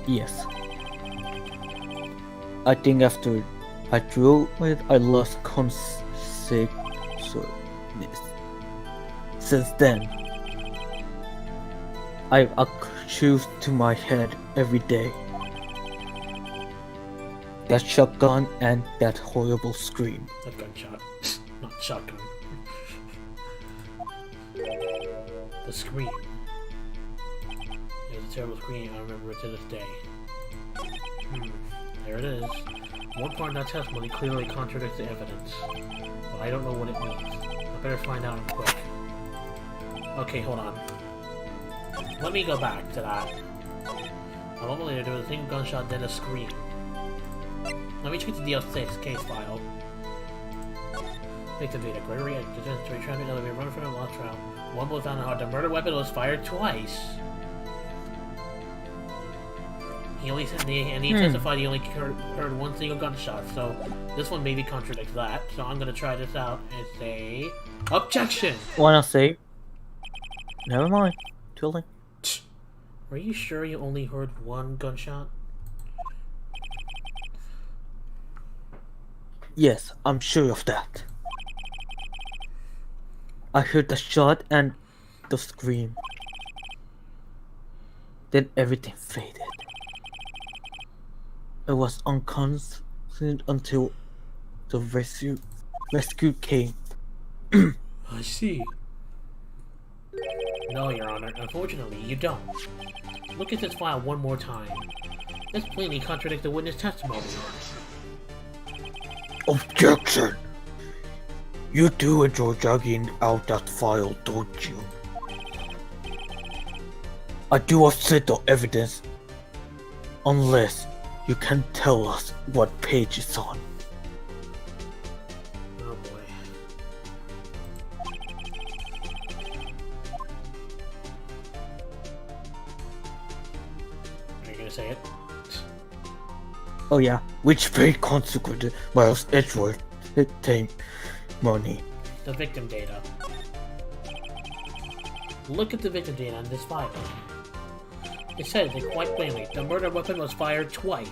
Yes. I think after I drew it, I lost consciousness. Since then, I accused to my head every day. That shotgun and that horrible scream. That gunshot. Not shotgun. The scream. It was a terrible scream, I remember it to this day. There it is. One part of that testimony clearly contradicts the evidence. But I don't know what it means. I better find out quick. Okay, hold on. Let me go back to that. A moment later, there was a single gunshot, then a scream. Let me check the DL6 case file. Victim data. Gregory Edgeworth, to return the elevator, run from a lost trial. One bullet found in the heart. The murder weapon was fired twice. He only said, and he testified he only heard one single gunshot, so this one maybe contradicts that. So I'm gonna try this out and say objection. Wanna say? Never mind. Too late. Are you sure you only heard one gunshot? Yes, I'm sure of that. I heard the shot and the scream. Then everything faded. I was unconscious until the rescue came. I see. No, Your Honor. Unfortunately, you don't. Look at this file one more time. This plainly contradicts the witness testimony. Objection! You do enjoy dragging out that file, don't you? I do accept the evidence, unless you can tell us what page it's on. Oh boy. Are you gonna say it? Oh yeah, which page consequented Miles Edgeworth testimony? The victim data. Look at the victim data on this file. It says it quite plainly. The murder weapon was fired twice.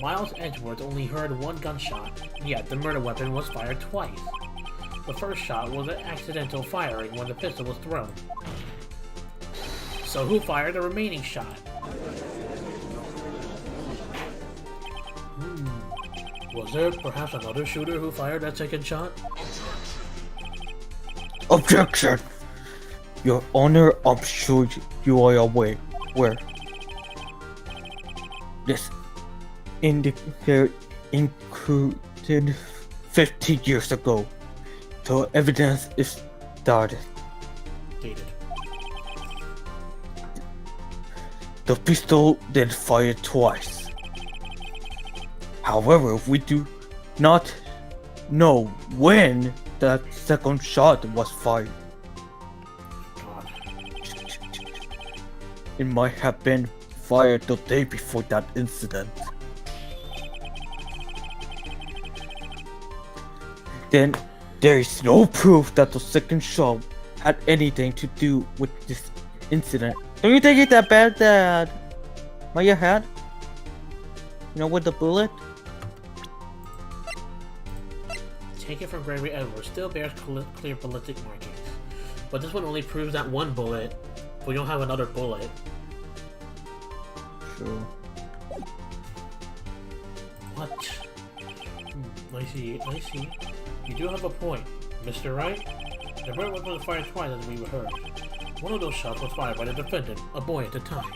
Miles Edgeworth only heard one gunshot, yet the murder weapon was fired twice. The first shot was an accidental firing when the pistol was thrown. So who fired the remaining shot? Was there perhaps another shooter who fired that second shot? Objection! Your Honor, I'm sure you are aware where this indicator included 50 years ago. The evidence is started. Dated. The pistol then fired twice. However, we do not know when that second shot was fired. God. It might have been fired the day before that incident. Then there is no proof that the second shot had anything to do with this incident. Don't you think it's that bad that Maya had? You know, with the bullet? Take it from Gregory Edgeworth, still bears clear ballistic markings. But this one only proves that one bullet. We don't have another bullet. True. What? I see. You do have a point. Mr. Wright? The murder weapon was fired twice as we heard. One of those shots was fired by the defendant, a boy at the time.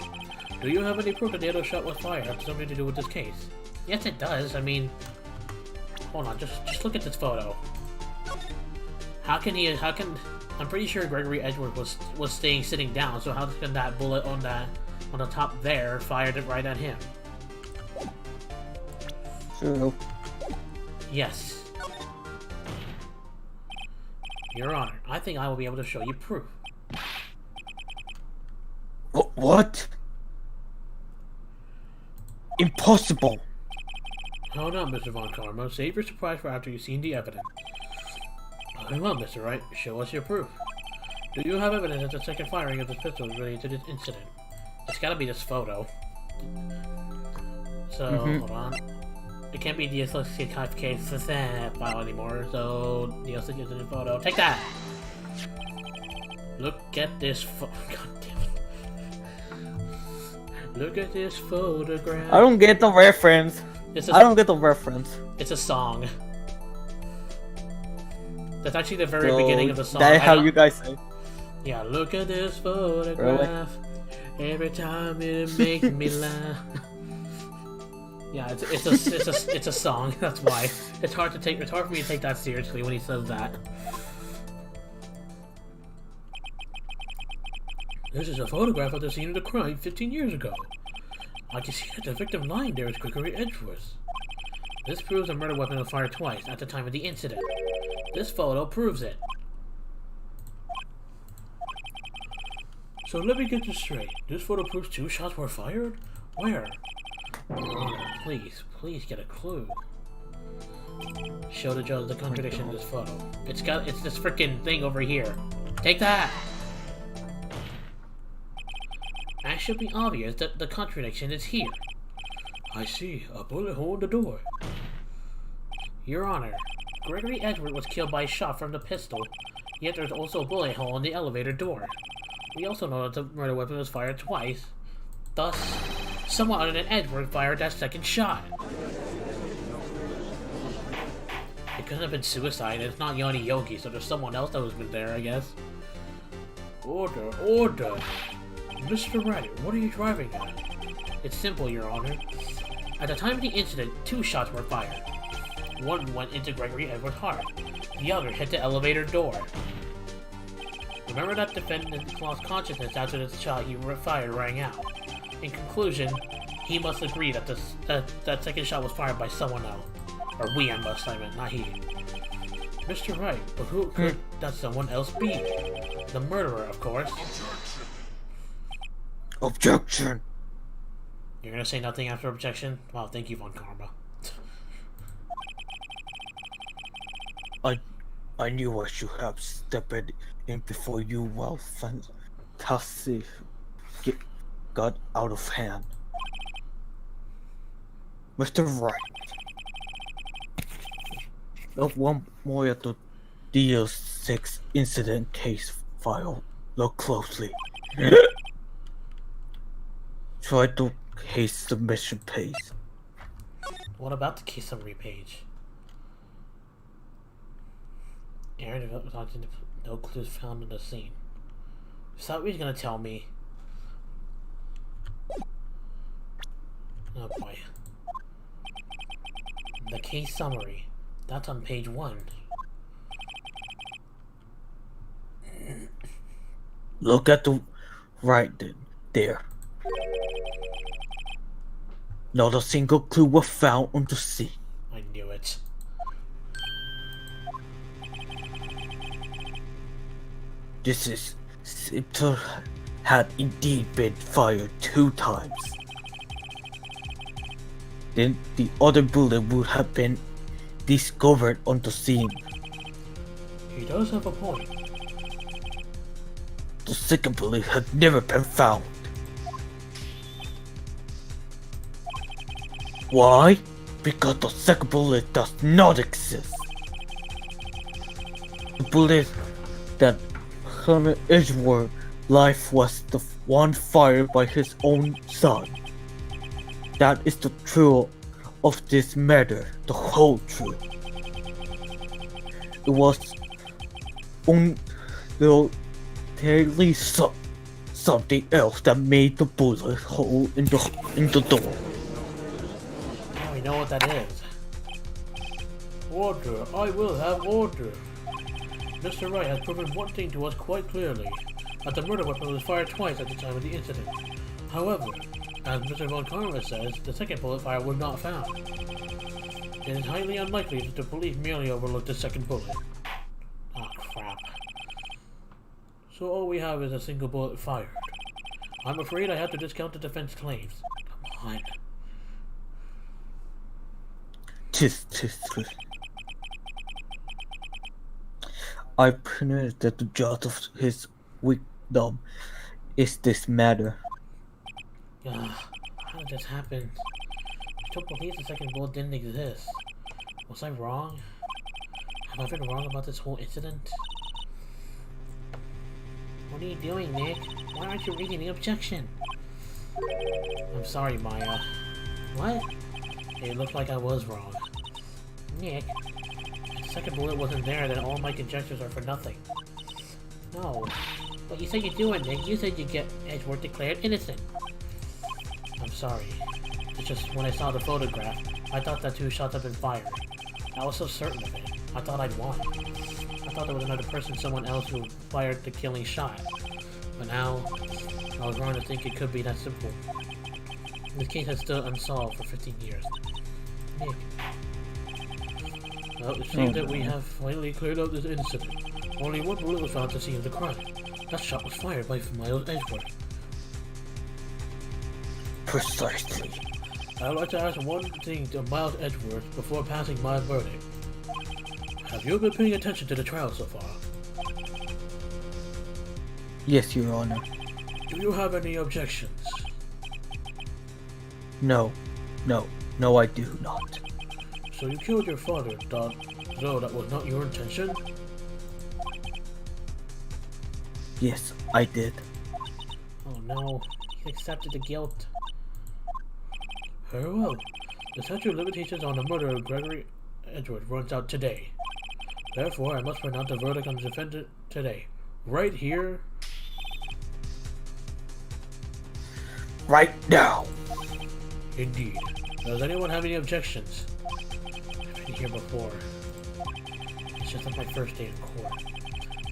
Do you have any proof that the other shot was fired has something to do with this case? Yes, it does. I mean, hold on, just look at this photo. How can I'm pretty sure Gregory Edgeworth was sitting down, so how can that bullet on the top there fired it right at him? True. Yes. Your Honor, I think I will be able to show you proof. What? Impossible! Hold on, Mr. Von Karma. Save your surprise for after you've seen the evidence. Hang on, Mr. Wright. Show us your proof. Do you have evidence that the second firing of this pistol is related to this incident? It's gotta be this photo. So, hold on. It can't be the associated case file anymore, so the associated photo. Take that! Look at this God damn it. Look at this photograph. I don't get the reference. I don't get the reference. It's a song. That's actually the very beginning of the song. That's how you guys say. Yeah, look at this photograph. Really? Every time it makes me laugh. Yeah, it's a song. That's why it's hard for me to take that seriously when he says that. This is a photograph of the scene of the crime 15 years ago. I can see that the victim lying there is Gregory Edgeworth. This proves a murder weapon was fired twice at the time of the incident. This photo proves it. So let me get this straight. This photo proves 2 shots were fired? Where? Please get a clue. Show the judge the contradiction in this photo. It's this freaking thing over here. Take that! That should be obvious that the contradiction is here. I see a bullet hole in the door. Your Honor, Gregory Edgeworth was killed by a shot from the pistol, yet there's also a bullet hole in the elevator door. We also know that the murder weapon was fired twice. Thus, someone other than Edgeworth fired that second shot. It couldn't have been suicide, and it's not Yanni Yogi, so there's someone else that was been there, I guess. Order, order! Mr. Wright, what are you driving at? It's simple, Your Honor. At the time of the incident, 2 shots were fired. One went into Gregory Edgeworth's heart. The other hit the elevator door. Remember that defendant lost consciousness after the shot he fired rang out. In conclusion, he must agree that that second shot was fired by someone else. Or we must, I meant, not he. Mr. Wright, but who could that someone else be? The murderer, of course. Objection! You're gonna say nothing after objection? Wow, thank you, Von Karma. I knew I should have stepped in before you well fantastic got out of hand. Mr. Wright. Look one more at the DL6 incident case file. Look closely. Try the case submission page. What about the case summary page? Aaron developed no clues found in the scene. Is that what he's gonna tell me? Oh boy. The case summary. That's on page 1. Look at the right there. Not a single clue was found on the scene. I knew it. This scepter had indeed been fired 2 times. Then the other bullet would have been discovered on the scene. He does have a point. The second bullet had never been found. Why? Because the second bullet does not exist. The bullet that Colonel Edgeworth's life was the one fired by his own son. That is the truth of this matter, the whole truth. It was on the clearly something else that made the bullet hole in the door. Now we know what that is. Order! I will have order! Mr. Wright has proven one thing to us quite clearly, that the murder weapon was fired twice at the time of the incident. However, as Mr. Von Karma says, the second bullet fire was not found. It is highly unlikely that the police merely overlooked the second bullet. Ah, crap. So all we have is a single bullet fired. I'm afraid I have to discount the defense claims. Come on. Tis. I printed that the judge of his wisdom is this matter. How did this happen? I don't believe the second bullet didn't exist. Was I wrong? Have I been wrong about this whole incident? What are you doing, Nick? Why aren't you reading the objection? I'm sorry, Maya. What? It looked like I was wrong. Nick, if the second bullet wasn't there, then all my conjectures are for nothing. No. But you said you'd do it, Nick. You said you'd get Edgeworth declared innocent. I'm sorry. It's just when I saw the photograph, I thought that 2 shots had been fired. I was so certain of it. I thought I'd won. I thought there was another person, someone else, who fired the killing shot. But now, I was wrong to think it could be that simple. This case has stood unsolved for 15 years. Nick. Well, it seems that we have finally cleared up this incident. Only one bullet was found at the scene of the crime. That shot was fired by Miles Edgeworth. Precisely. I would like to ask one thing to Miles Edgeworth before passing my verdict. Have you been paying attention to the trial so far? Yes, Your Honor. Do you have any objections? No, I do not. So you killed your father, though that was not your intention? Yes, I did. Oh no, he accepted the guilt. Very well. The statute of limitations on the murder of Gregory Edgeworth runs out today. Therefore, I must pronounce the verdict on the defendant today. Right here. Right now. Indeed. Does anyone have any objections? I've been here before. It's just not my first day in court.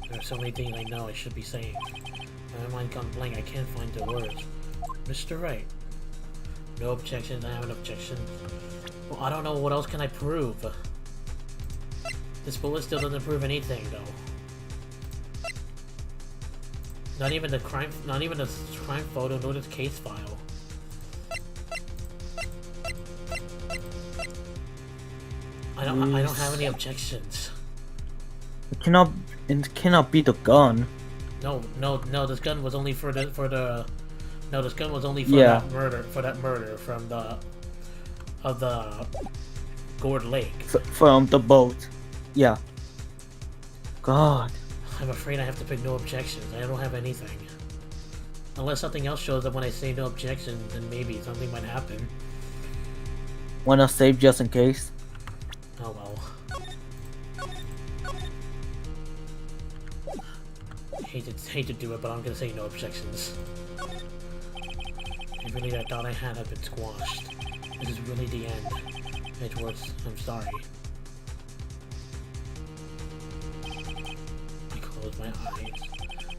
There are so many things I know I should be saying. My mind gone blank, I can't find the words. Mr. Wright. No objections, I have an objection. Well, I don't know, what else can I prove? This bullet still doesn't prove anything, though. Not even the crime photo, nor this case file. I don't have any objections. It cannot be the gun. No, this gun was only for that murder from the Gourd Lake. From the boat. Yeah. God. I'm afraid I have to pick no objections. I don't have anything. Unless something else shows up when I say no objections, then maybe something might happen. Wanna save just in case? Oh well. Hate to do it, but I'm gonna say no objections. Really, I thought I had been squashed. This is really the end. Edgeworth, I'm sorry. I closed my eyes.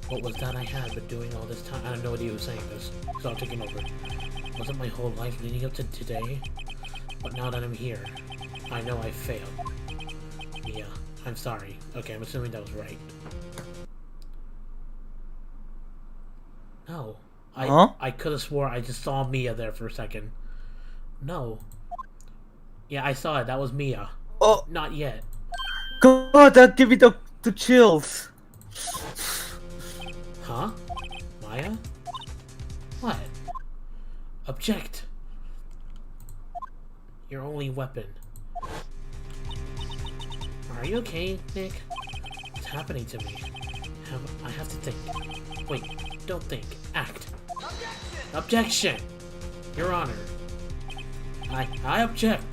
What was that I had been doing all this time? I have no idea who's saying this, so I'm taking over. Wasn't my whole life leading up to today? But now that I'm here, I know I failed. Mia, I'm sorry. Okay, I'm assuming that was right. No. I could have swore I just saw Mia there for a second. No. Yeah, I saw it. That was Mia. Oh. Not yet. God, that give me the chills. Huh? Maya? What? Object. Your only weapon. Are you okay, Nick? What's happening to me? I have to think. Wait, don't think. Act. Objection! Your Honor. I object.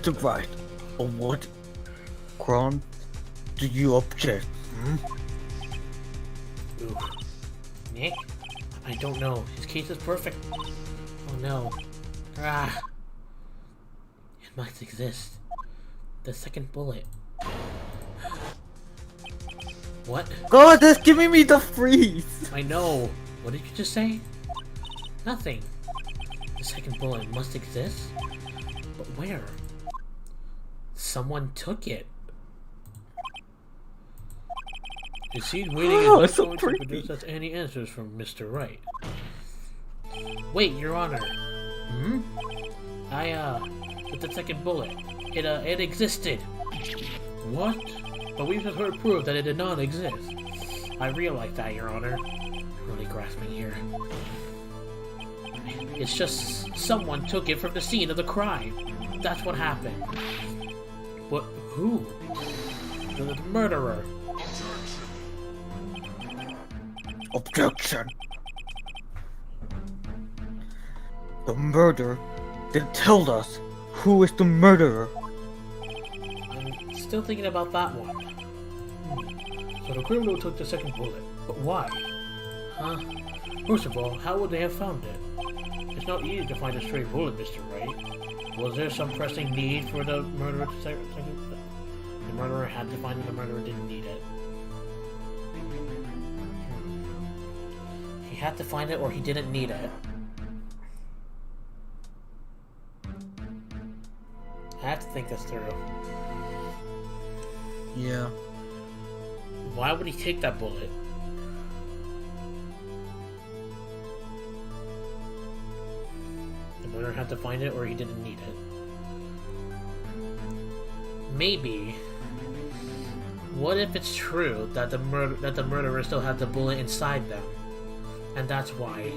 Mr. Wright, on what ground do you object? Ooh. Nick? I don't know. His case is perfect. Oh no. Ah. It must exist. The second bullet. What? God, that's giving me the freeze! I know. What did you just say? Nothing. The second bullet must exist? But where? Someone took it. The scene waiting is not so going to produce us any answers from Mr. Wright. Wait, Your Honor. With the second bullet. It existed. What? But we've just heard proof that it did not exist. I realize that, Your Honor. Really grasping here. It's just someone took it from the scene of the crime. That's what happened. But who? The murderer. Objection. The murderer then tell us who is the murderer. I'm still thinking about that one. So the criminal took the second bullet, but why? Huh? First of all, how would they have found it? It's not easy to find a stray bullet, Mr. Wright. Was there some pressing need for the murderer to second? The murderer had to find it, the murderer didn't need it. He had to find it or he didn't need it. I have to think this through. Yeah. Why would he take that bullet? The murderer had to find it or he didn't need it. Maybe. What if it's true that the murderer still had the bullet inside them? And that's why.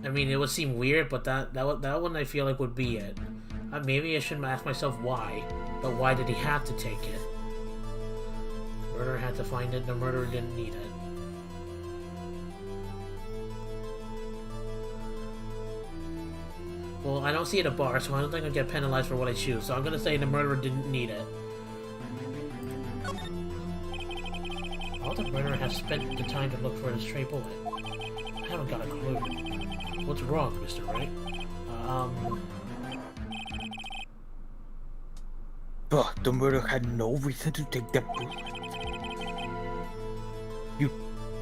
I mean, it would seem weird, but that one I feel like would be it. Maybe I shouldn't ask myself why, but why did he have to take it? The murderer had to find it, the murderer didn't need it. Well, I don't see it a bar, so I don't think I'll get penalized for what I choose, so I'm gonna say the murderer didn't need it. How would the murderer have spent the time to look for the stray bullet? I haven't got a clue. What's wrong, Mr. Wright? But the murderer had no reason to take that bullet. You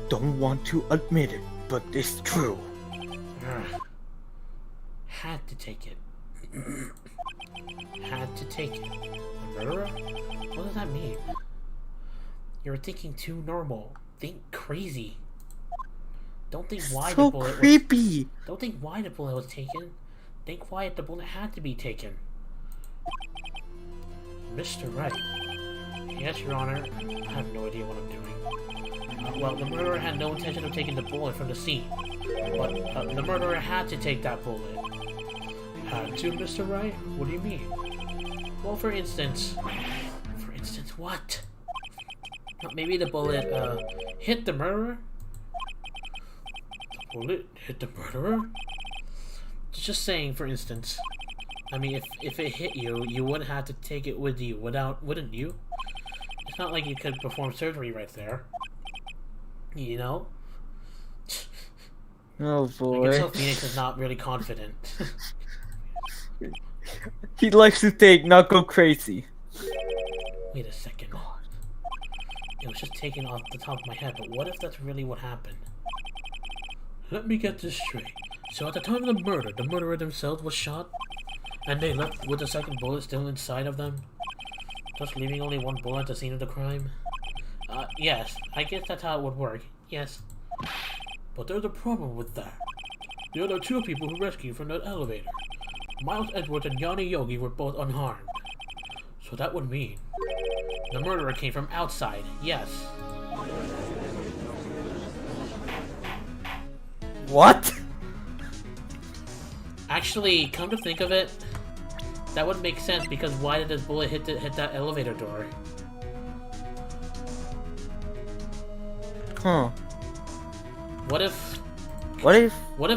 don't want to admit it, but it's true. Had to take it. Had to take it. The murderer? What does that mean? You're thinking too normal. Think crazy. Don't think why so the bullet creepy. Don't think why the bullet was taken. Think why the bullet had to be taken. Mr. Wright. Yes, Your Honor. I have no idea what I'm doing. Well, the murderer had no intention of taking the bullet from the scene. But the murderer had to take that bullet. Had to, Mr. Wright? What do you mean? Well, for instance... For instance, what? Maybe the bullet, hit the murderer? The bullet hit the murderer? Just saying, for instance. I mean, if it hit you, you would have to take it with you, wouldn't you? It's not like you could perform surgery right there. You know? Oh boy. I can tell Phoenix is not really confident. He likes to think, not go crazy. Wait a second. It was just taken off the top of my head, but what if that's really what happened? Let me get this straight. So at the time of the murder, the murderer themselves was shot? And they left with the second bullet still inside of them? Just leaving only one bullet at the scene of the crime? Yes. I guess that's how it would work. Yes. But there's a problem with that. The other two people who rescued from that elevator, Miles Edgeworth and Yanni Yogi, were both unharmed. So that would mean the murderer came from outside, yes. What? Actually, come to think of it, that would make sense because why did this bullet hit that elevator door? Huh. What if What if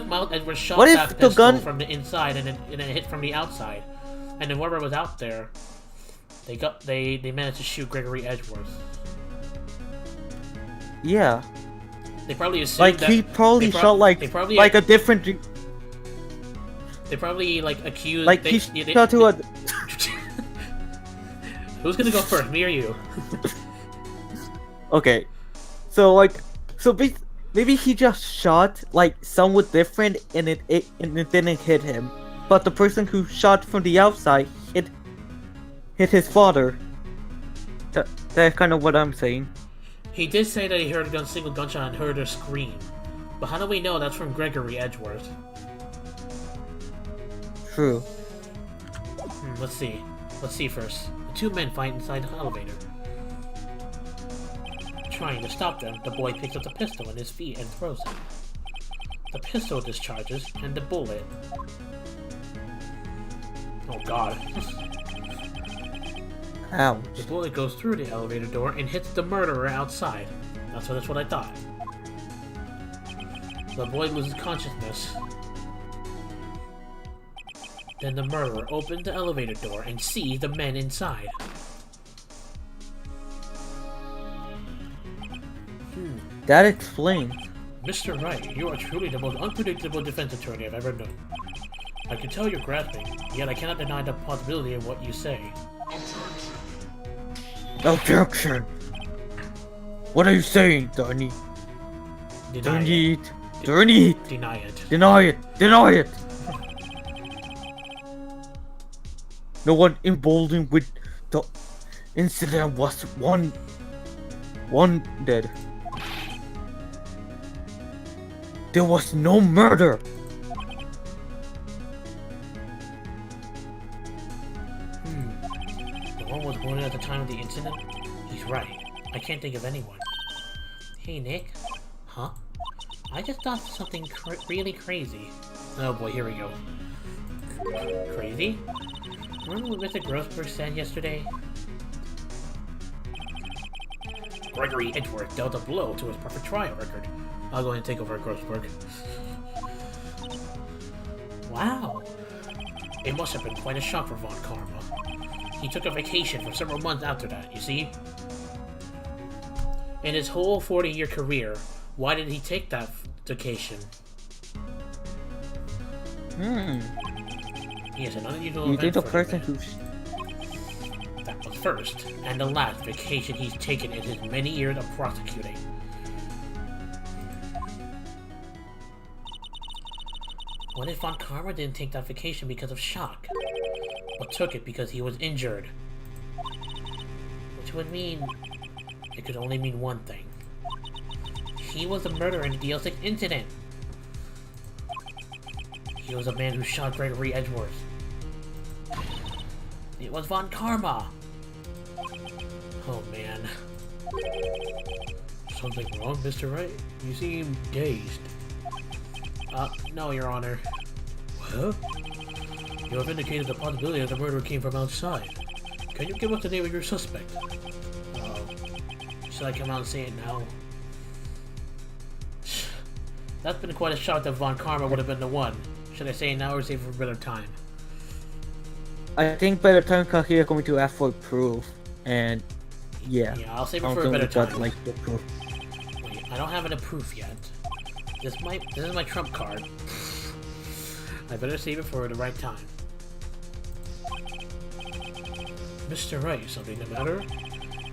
Mount Edward shot What if that the pistol gun- from the inside and it hit from the outside, and then whoever was out there, they managed to shoot Gregory Edgeworth. Yeah. They probably assumed Like that he probably shot like a different. They probably like accused. Like he shot to a. Who's gonna go first, me or you? Okay, so maybe he just shot like somewhat different and it didn't hit him, but the person who shot from the outside hit his father. That's kind of what I'm saying. He did say that he heard a single gunshot and heard her scream, but how do we know that's from Gregory Edgeworth? True. Let's see. Let's see first. The two men fight inside the elevator. Trying to stop them, the boy picks up the pistol in his feet and throws it. The pistol discharges, and the bullet... Oh god. Ouch. The bullet goes through the elevator door and hits the murderer outside. That's what I thought. The boy loses consciousness. Then the murderer opens the elevator door and sees the men inside. That explains. Mr. Wright, you are truly the most unpredictable defense attorney I've ever known. I can tell you're grasping, yet I cannot deny the possibility of what you say. Objection! What are you saying, Danny? Deny it. Deny it! Deny it. Deny it! Deny it! No one emboldened with the incident was one dead. There was no murder. The one was wounded at the time of the incident? He's right. I can't think of anyone. Hey, Nick. Huh? I just thought of something really crazy. Oh boy, here we go. Crazy? Remember what Mr. Grossberg said yesterday? Gregory Edgeworth dealt a blow to his perfect trial record. I'll go ahead and take over at Grossberg. Wow. It must have been quite a shock for Von Karma. He took a vacation for several months after that, you see? In his whole 40-year career, why did he take that vacation? He is an unusual event the for person him. who... That was first, and the last vacation he's taken in his many years of prosecuting. What if Von Karma didn't take that vacation because of shock, but took it because he was injured? Which would mean... it could only mean one thing. He was the murderer in the DL6 incident! He was a man who shot Gregory Edgeworth. It was Von Karma! Oh man. Something wrong, Mr. Wright? You seem dazed. No, Your Honor. What? You have indicated the possibility that the murderer came from outside. Can you give us the name of your suspect? Should I come out and say it now? That's been quite a shock that Von Karma would have been the one. Should I say it now or save it for a better time? I think by the time Kakia is going to ask for proof, and yeah. Yeah, I'll save it for a better time. Like the proof. Wait, I don't have any proof yet. This is my trump card. I better save it for the right time. Mr. Wright, something the matter?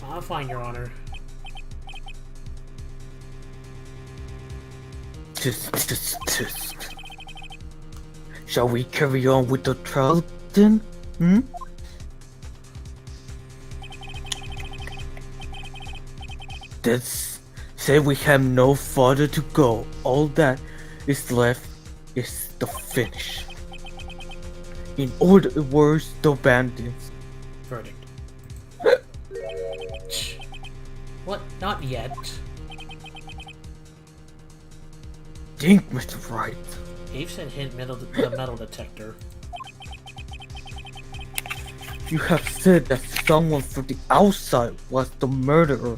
I'm fine, Your Honor. Tisk. Shall we carry on with the trial then? Let's say we have no farther to go. All that is left is the finish. In other words, the bandits. Verdict. What? Not yet. Think, Mr. Wright. Eve said hit the metal detector. You have said that someone from the outside was the murderer.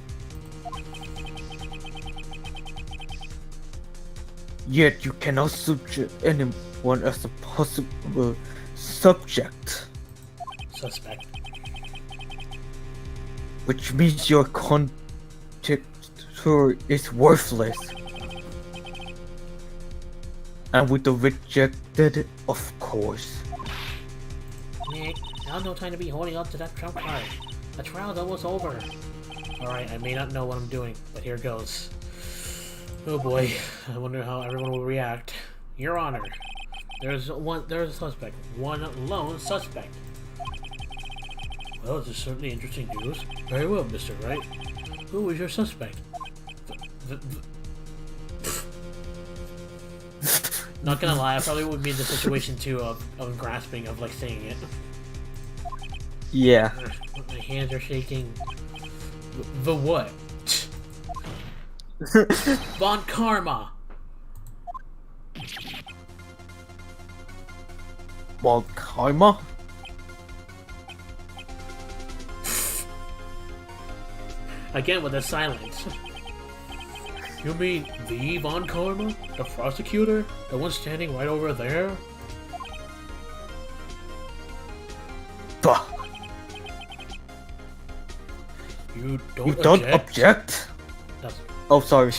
Yet you cannot suggest anyone as a possible subject, Suspect. which means your conjecture is worthless. And with the rejected, of course. Nick, now's no time to be holding up to that trump card. The trial's almost over. Alright, I may not know what I'm doing, but here goes. Oh boy, I wonder how everyone will react. Your Honor, there's a suspect. One lone suspect. Well, this is certainly interesting news. Very well, Mr. Wright. Who is your suspect? Not gonna lie, I probably would be in the situation too of grasping, of like saying it. Yeah. My hands are shaking. The what? Von Karma! Von Karma? Again with the silence. You mean the Von Karma? The prosecutor? The one standing right over there? Bah. You You don't don't object? object? That's- Oh, sorry.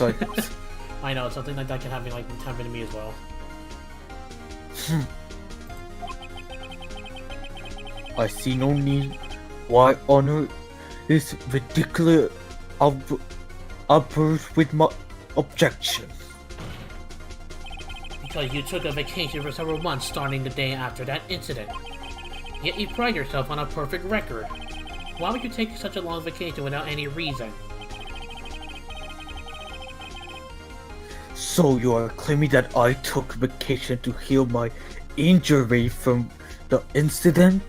I know, something like that can happen to me as well. I see no need why honor this ridiculous outburst with my objection. Because you took a vacation for several months starting the day after that incident. Yet you pride yourself on a perfect record. Why would you take such a long vacation without any reason? So you are claiming that I took vacation to heal my injury from the incident?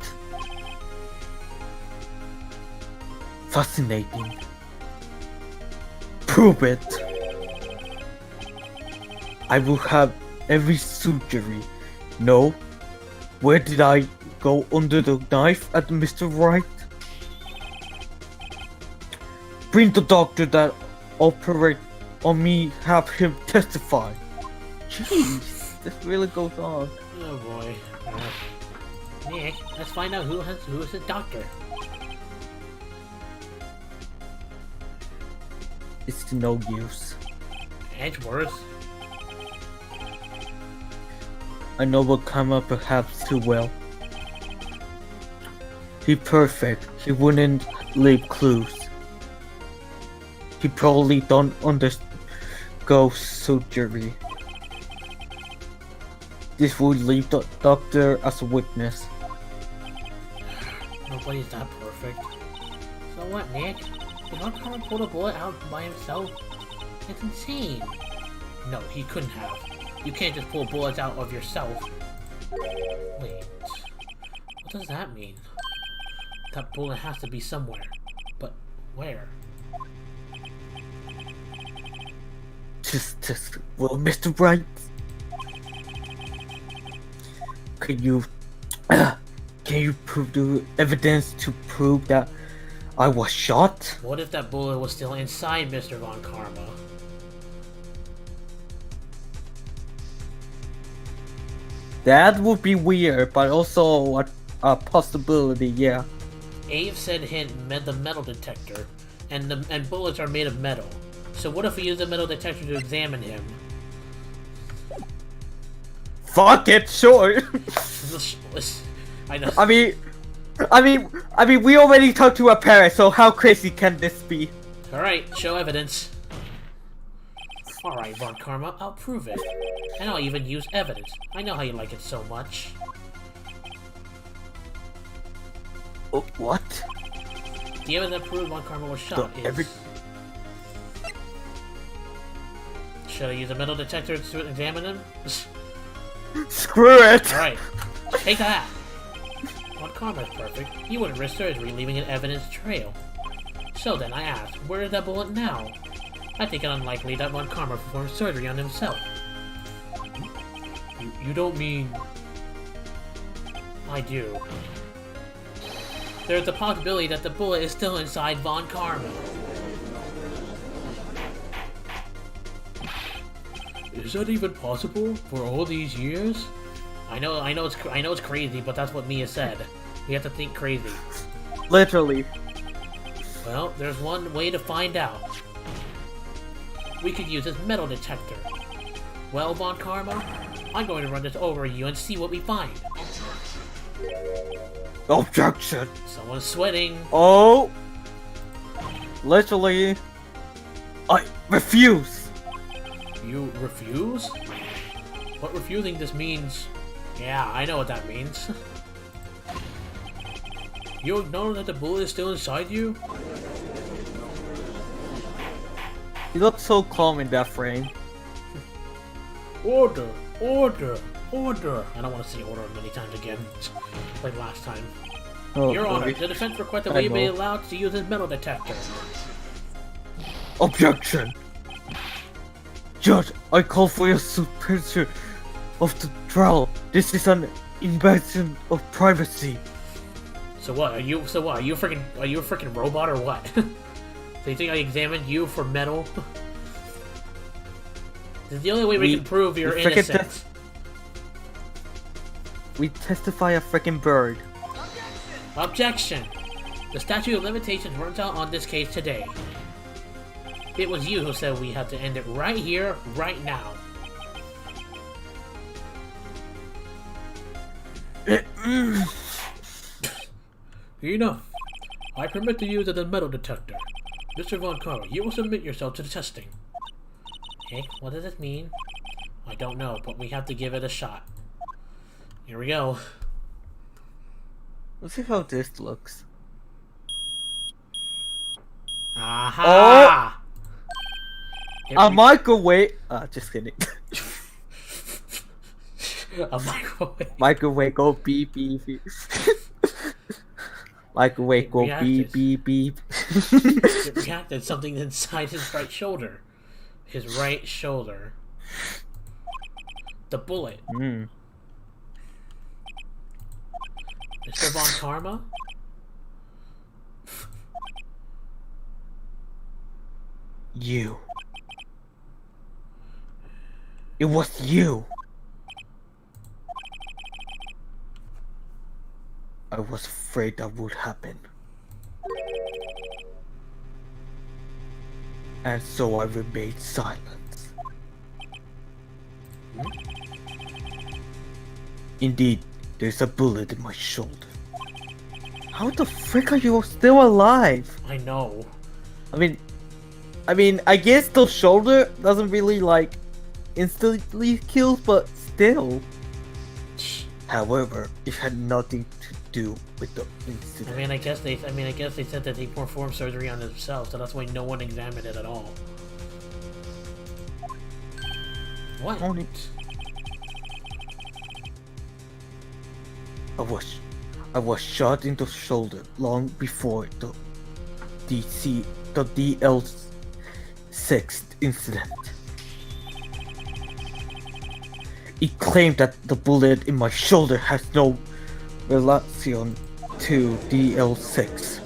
Fascinating. Prove it. I will have every surgery. No. Where did I go under the knife at Mr. Wright? Bring the doctor that operate on me, have him testify. Jeez, this really goes on. Oh boy. Nick, let's find out who is the doctor. It's no use. Edgeworth? I know what come up perhaps too well. He perfect. He wouldn't leave clues. He probably don't undergo surgery. This would leave the doctor as a witness. Nobody's that perfect. So what, Nick? Did Von Karma pull the bullet out by himself? It's insane. No, he couldn't have. You can't just pull bullets out of yourself. Wait. What does that mean? That bullet has to be somewhere. But where? Just, well, Mr. Wright, can you prove the evidence to prove that I was shot? What if that bullet was still inside Mr. Von Karma? That would be weird, but also a possibility, yeah. Ave said he had the metal detector, and bullets are made of metal. So what if we use the metal detector to examine him? Fuck it, sure. I know. I mean, we already talked to a parrot, so how crazy can this be? Alright, show evidence. Alright, Von Karma, I'll prove it. And I'll even use evidence. I know how you like it so much. Oh, what? The evidence that proves Von Karma was shot is... Should I use a metal detector to examine him? Screw it! Alright, take that! Von Karma is perfect. He wouldn't risk surgery leaving an evidence trail. So then I ask, where is that bullet now? I think it unlikely that Von Karma performed surgery on himself. You don't mean... I do. There's a possibility that the bullet is still inside Von Karma. Is that even possible for all these years? I know it's crazy, but that's what Mia said. We have to think crazy. Literally. Well, there's one way to find out. We could use this metal detector. Well, Von Karma, I'm going to run this over you and see what we find. Objection. Someone's sweating. Oh. Literally. I refuse. You refuse? What refusing this means? Yeah, I know what that means. You ignore that the bullet is still inside you? You look so calm in that frame. Order! Order! Order! I don't want to say order many times again. Like last time. Oh, Your Honor, boy. the defense requests that we be allowed to use this metal detector. Objection. Judge, I call for your suspension of the trial. This is an invasion of privacy. So what? Are you a freaking robot or what? So you think I examined you for metal? This is the only way we can prove your innocence. We testify a freaking bird. Objection! The statute of limitations runs out on this case today. It was you who said we had to end it right here, right now. Enough. I permit the use of the metal detector. Mr. Von Karma, you will submit yourself to the testing. Okay, what does this mean? I don't know, but we have to give it a shot. Here we go. Let's see how this looks. Aha! A microwave. Just kidding. A microwave. Microwave go beep beep beep. Microwave go beep beep beep. It reacted something inside his right shoulder. His right shoulder. The bullet. Mm. Mr. Von Karma? You. It was you. I was afraid that would happen. And so I remained silent. Indeed, there's a bullet in my shoulder. How the frick are you still alive? I know. I mean, I guess the shoulder doesn't really like instantly kills, but still. However, it had nothing to do with the incident. I guess they said that they performed surgery on themselves, so that's why no one examined it at all. What? I was shot in the shoulder long before the DL6 incident. It claimed that the bullet in my shoulder has no relation to DL6.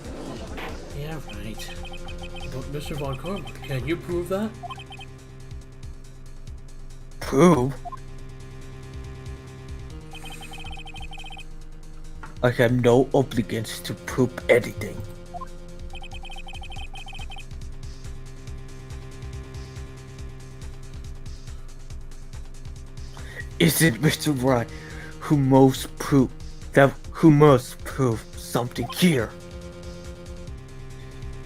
Yeah, right. But Mr. Von Karma, can you prove that? Prove? I have no obligation to prove anything. Is it Mr. Wright who must prove something here?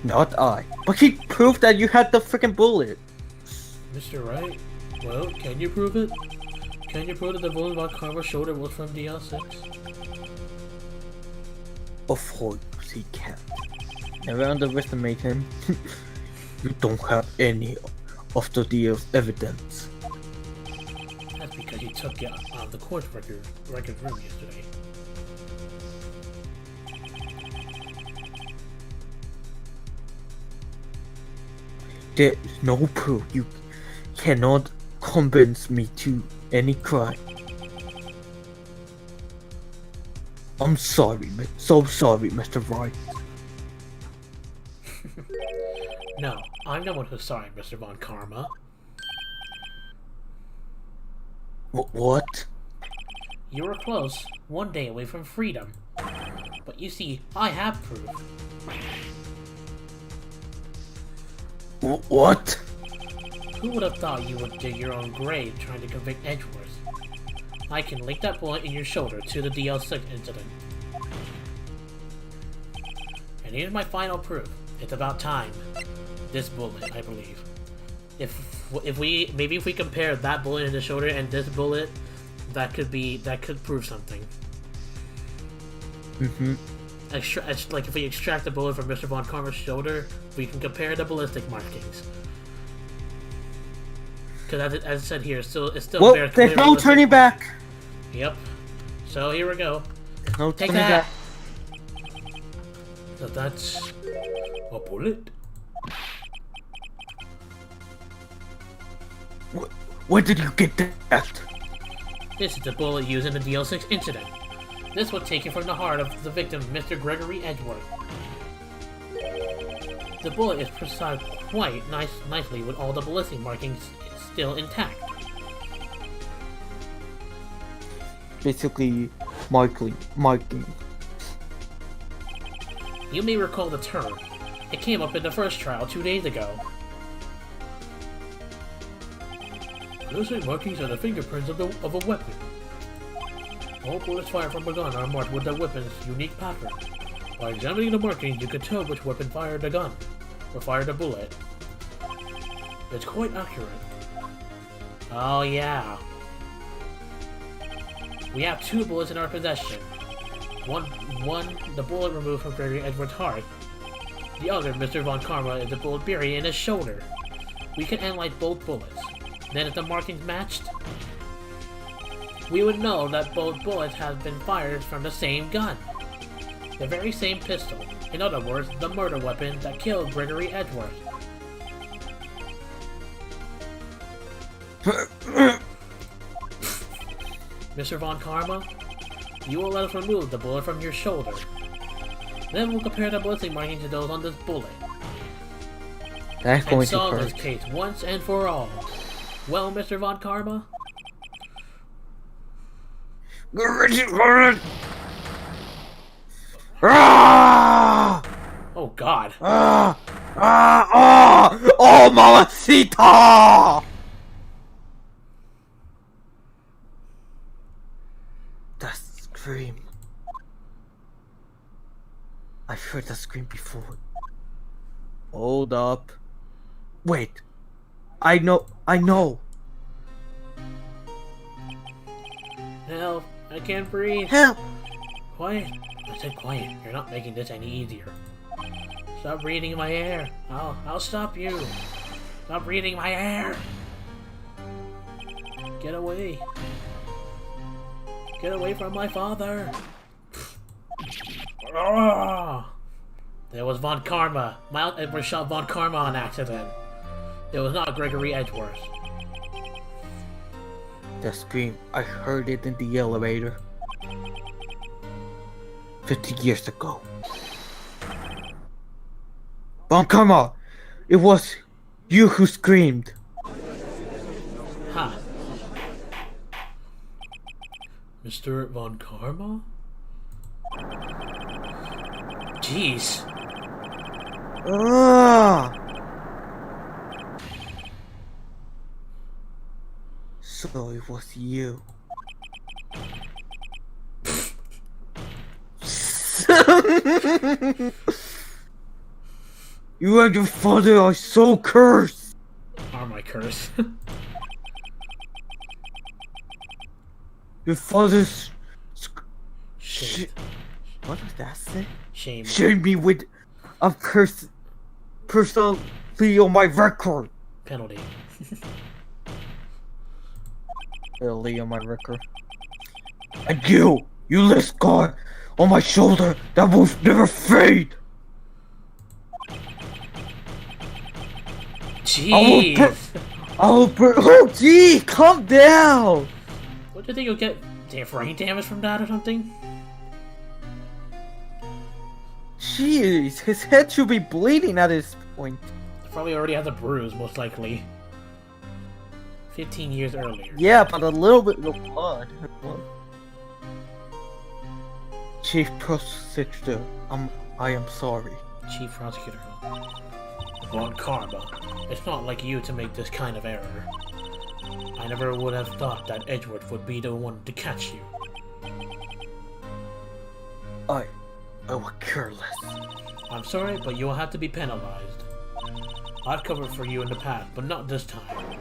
Not I. But he proved that you had the freaking bullet. Mr. Wright? Well, can you prove it? Can you prove that the bullet Von Karma's shoulder was from DL6? Of course he can. Never underestimate him. You don't have any of the DL's evidence. That's because he took it out of the court record room yesterday. There is no proof. You cannot convince me to any crime. I'm sorry, so sorry, Mr. Wright. No, I'm the one who's sorry, Mr. Von Karma. What? You were close, one day away from freedom. But you see, I have proof. What? Who would have thought you would dig your own grave trying to convict Edgeworth? I can link that bullet in your shoulder to the DL6 incident. And here's my final proof. It's about time. This bullet, I believe. If we compare that bullet in the shoulder and this bullet, that could prove something. Mm-hmm. Like if we extract the bullet from Mr. Von Karma's shoulder, we can compare the ballistic markings. Because as I said here, it's still Well, very there's no turning back. Yep. So here we go. No Take turning that. back. So that's a bullet. Where did you get that? This is the bullet used in the DL6 incident. This was taken from the heart of the victim, Mr. Gregory Edgeworth. The bullet is precised quite nicely with all the ballistic markings still intact. Basically, marking. You may recall the term. It came up in the first trial 2 days ago. Ballistic markings are the fingerprints of a weapon. All bullets fired from a gun are marked with the weapon's unique pattern. By examining the markings, you can tell which weapon fired the gun, or fired the bullet. It's quite accurate. Oh yeah. We have 2 bullets in our possession. One, the bullet removed from Gregory Edgeworth's heart. The other, Mr. Von Karma, is the bullet buried in his shoulder. We can analyze both bullets. Then if the markings matched, we would know that both bullets have been fired from the same gun. The very same pistol. In other words, the murder weapon that killed Gregory Edgeworth. Mr. Von Karma, you will let us remove the bullet from your shoulder. Then we'll compare the ballistic markings to those on this bullet. That's going And to solve hurt. this case once and for all. Well, Mr. Von Karma? Ah! Oh god. Oh, mamacita! That scream. I've heard that scream before. Hold up. Wait. I know. Help, I can't breathe. Help! Quiet. I said quiet. You're not making this any easier. Stop breathing my air. I'll stop you. Stop breathing my air. Get away. Get away from my father. There was Von Karma. Miles Edward shot Von Karma on accident. It was not Gregory Edgeworth. That scream, I heard it in the elevator. 50 years ago. Bon, come on! It was you who screamed. Ha. Mr. Von Karma? Jeez. Ah! So it was you. You and your father are so cursed. Are my curse. Your father's Shame. what does that say? Shame. Shame me with a personally on my record. Penalty. Personally on my record. And you left scar on my shoulder that will never fade. Jeez. Oh, gee, calm down. What do you think you'll get? Brain damage from that or something? Jeez, his head should be bleeding at this point. Probably already has a bruise, most likely. 15 years earlier. Yeah, but a little bit of blood. Chief Prosecutor, I am sorry. Chief Prosecutor. Von Karma. It's not like you to make this kind of error. I never would have thought that Edgeworth would be the one to catch you. I was careless. I'm sorry, but you'll have to be penalized. I've covered for you in the past, but not this time.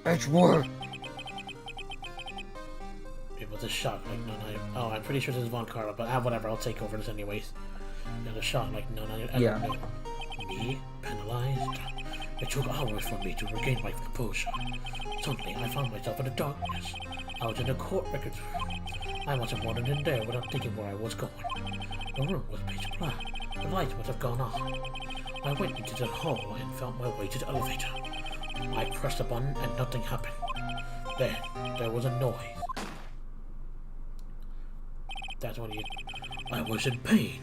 Edgeworth! It was a shock like none I... Oh, I'm pretty sure this is Von Karma, but whatever, I'll take over this anyways. It was a shock like none I ever knew. Me? Penalized? It took hours for me to regain my composure. Suddenly, I found myself in the darkness. I was in the court records room. I must have wandered in there without thinking where I was going. The room was pitch black. The lights must have gone off. I went into the hall and found my way to the elevator. I pressed a button and nothing happened. Then, there was a noise. That's when I was in pain.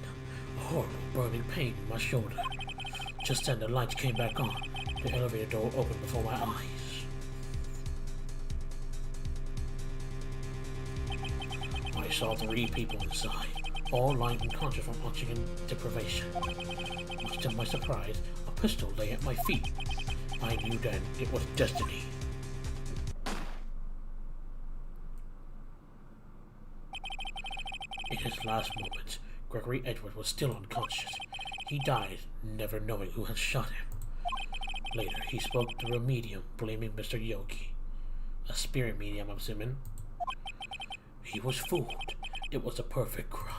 A horrible burning pain in my shoulder. Just then the lights came back on. The elevator door opened before my eyes. I saw 3 people inside, all lying unconscious from oxygen deprivation. Much to my surprise, a pistol lay at my feet. I knew then it was destiny. In his last moments, Gregory Edgeworth was still unconscious. He died, never knowing who had shot him. Later, he spoke through a medium, blaming Mr. Yogi. A spirit medium, I'm assuming. He was fooled. It was a perfect crime.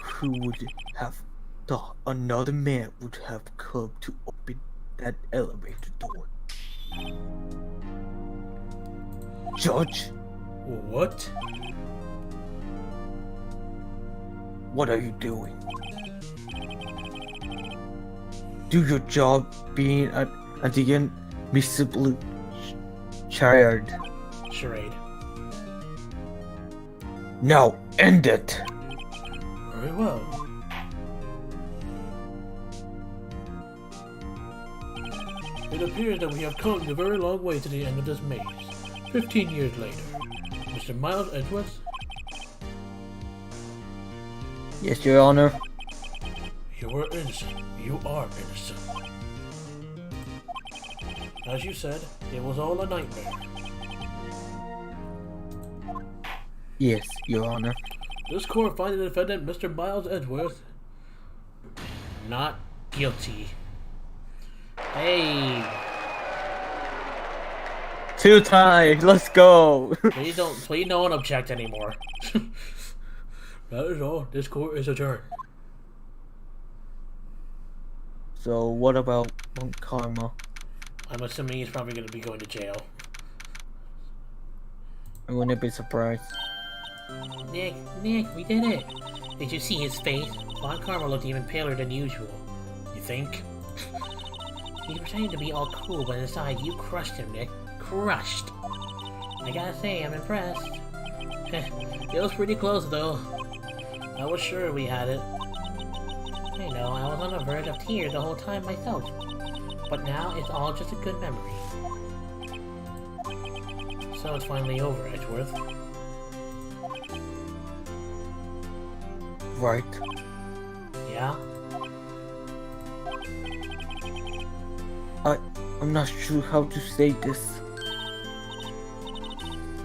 Who would have thought another man would have come to open that elevator door? Judge? What? What are you doing? Do your job being an inadmissible child. Charade. Now end it! Very well. It appears that we have come a very long way to the end of this maze. 15 years later. Mr. Miles Edgeworth? Yes, Your Honor. You were innocent. You are innocent. As you said, it was all a nightmare. Yes, Your Honor. This court finds the defendant, Mr. Miles Edgeworth, not guilty. Hey! 2 times, let's go! Please no one object anymore. That is all. This court is adjourned. So, what about Karma? I'm assuming he's probably going to be going to jail. I wouldn't be surprised. Nick, we did it! Did you see his face? Von Karma looked even paler than usual. You think? He pretended to be all cool, but inside you crushed him, Nick. Crushed! I gotta say, I'm impressed. It was pretty close, though. I was sure we had it. I know, I was on the verge of tears the whole time myself. But now, it's all just a good memory. So it's finally over, Edgeworth. Right. Yeah? I'm not sure how to say this.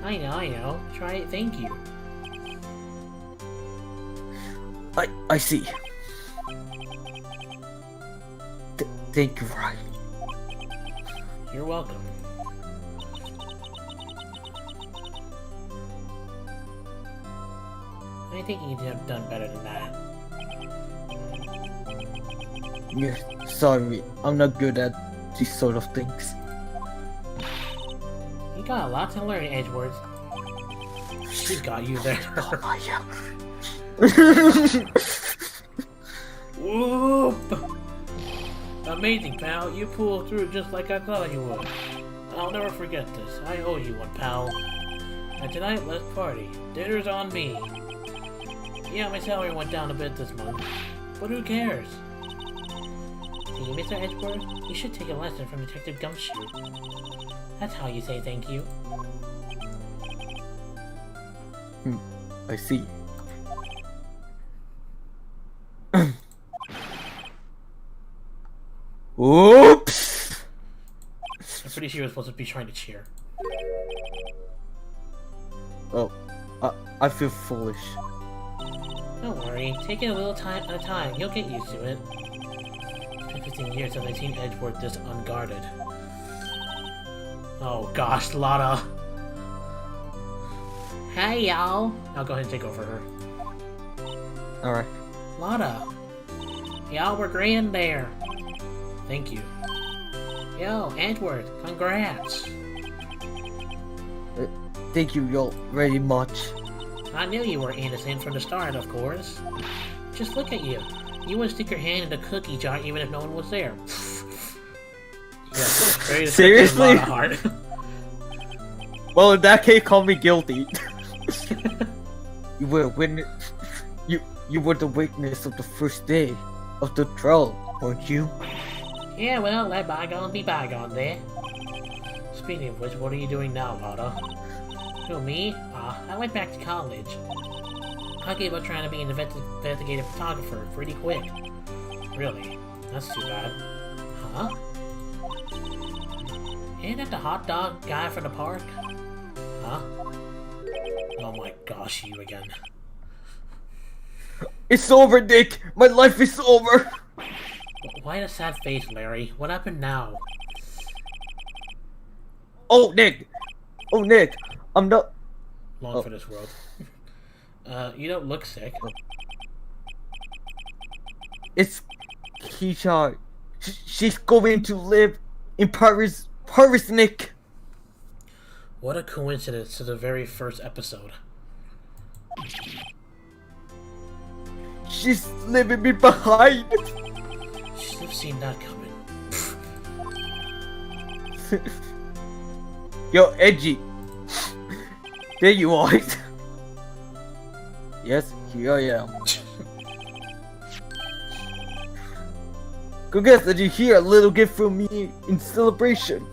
I know. Try it, thank you. I see. Thank you, Wright. You're welcome. I think you could have done better than that. Yes, sorry. I'm not good at these sort of things. You got a lot to learn, Edgeworth. She's got you there. Oh, yeah. Whoop! Amazing, pal. You pulled through just like I thought you would. I'll never forget this. I owe you one, pal. And tonight, let's party. Dinner's on me. Yeah, my salary went down a bit this month. But who cares? See, Mr. Edgeworth, you should take a lesson from Detective Gumshoe. That's how you say thank you. I see. Oops! I'm pretty sure you're supposed to be trying to cheer. Oh, I feel foolish. Don't worry, take it a little time at a time. You'll get used to it. It's been 15 years since I've seen Edgeworth this unguarded. Oh gosh, Lotta. Hey y'all. I'll go ahead and take over her. Alright. Lotta. Y'all were great in there. Thank you. Yo, Edgeworth, congrats. Thank you all very much. I knew you were innocent from the start, of course. Just look at you. You would stick your hand in the cookie jar even if no one was there. Yeah, very Seriously? Heart. Well, in that case, call me guilty. You were you were the witness of the first day of the trial, weren't you? Yeah, well, let bygones be bygones there. Speaking of which, what are you doing now, Lotta? Who, me? I went back to college. I gave up trying to be an investigative photographer pretty quick. Really? That's too bad. Huh? Ain't that the hot dog guy from the park? Huh? Oh my gosh, you again. It's over, Nick! My life is over! Why the sad face, Larry? What happened now? Oh, Nick! Oh, Nick! I'm not... Long for this world. You don't look sick. It's Keisha. She's going to live in Paris, Nick! What a coincidence to the very first episode. She's leaving me behind! Should have seen that coming. Yo, Edgy! There you are! Yes, here I am. Congrats, Edgy, here, a little gift from me in celebration.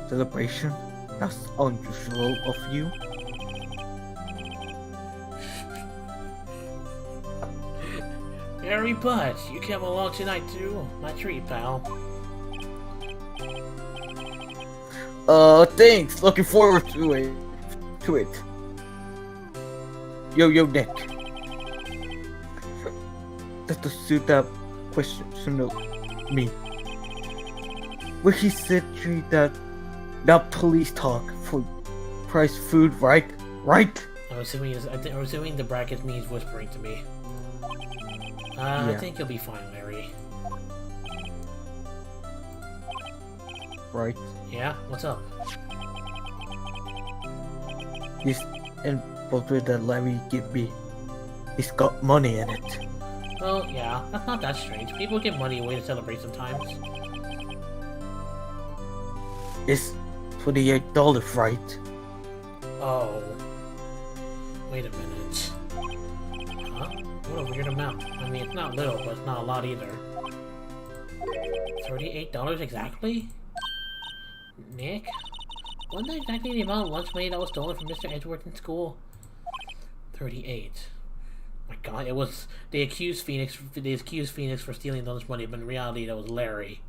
Celebration? That's unusual of you. Harry Butch, you came along tonight too. My treat, pal. Thanks. Looking forward to it. Yo, Nick. Just to suit that question, me. Where he said that not police talk for price food, right? Right? I'm assuming the bracket means whispering to me. Yeah. I think you'll be fine, Larry. Right. Yeah? What's up? This envelope that Larry gave me, it's got money in it. Well, yeah, that's not that strange. People give money away to celebrate sometimes. It's $28, right? Oh. Wait a minute. Huh? What a weird amount. I mean, it's not little, but it's not a lot either. $38 exactly? Nick? Wasn't that exactly the amount of lunch money that was stolen from Mr. Edgeworth in school? 38. My god, it was... They accused Phoenix for stealing lunch money, but in reality that was Larry.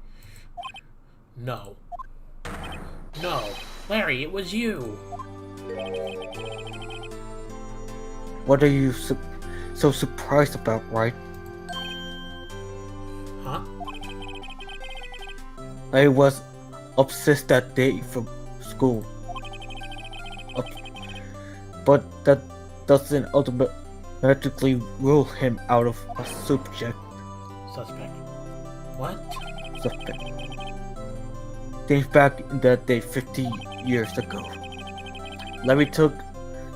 No. No. Larry, it was you! What are you so surprised about, right? Huh? I was obsessed that day from school. But that doesn't automatically rule him out of a subject. Suspect. What? Suspect. Think back in that day 50 years ago. Larry took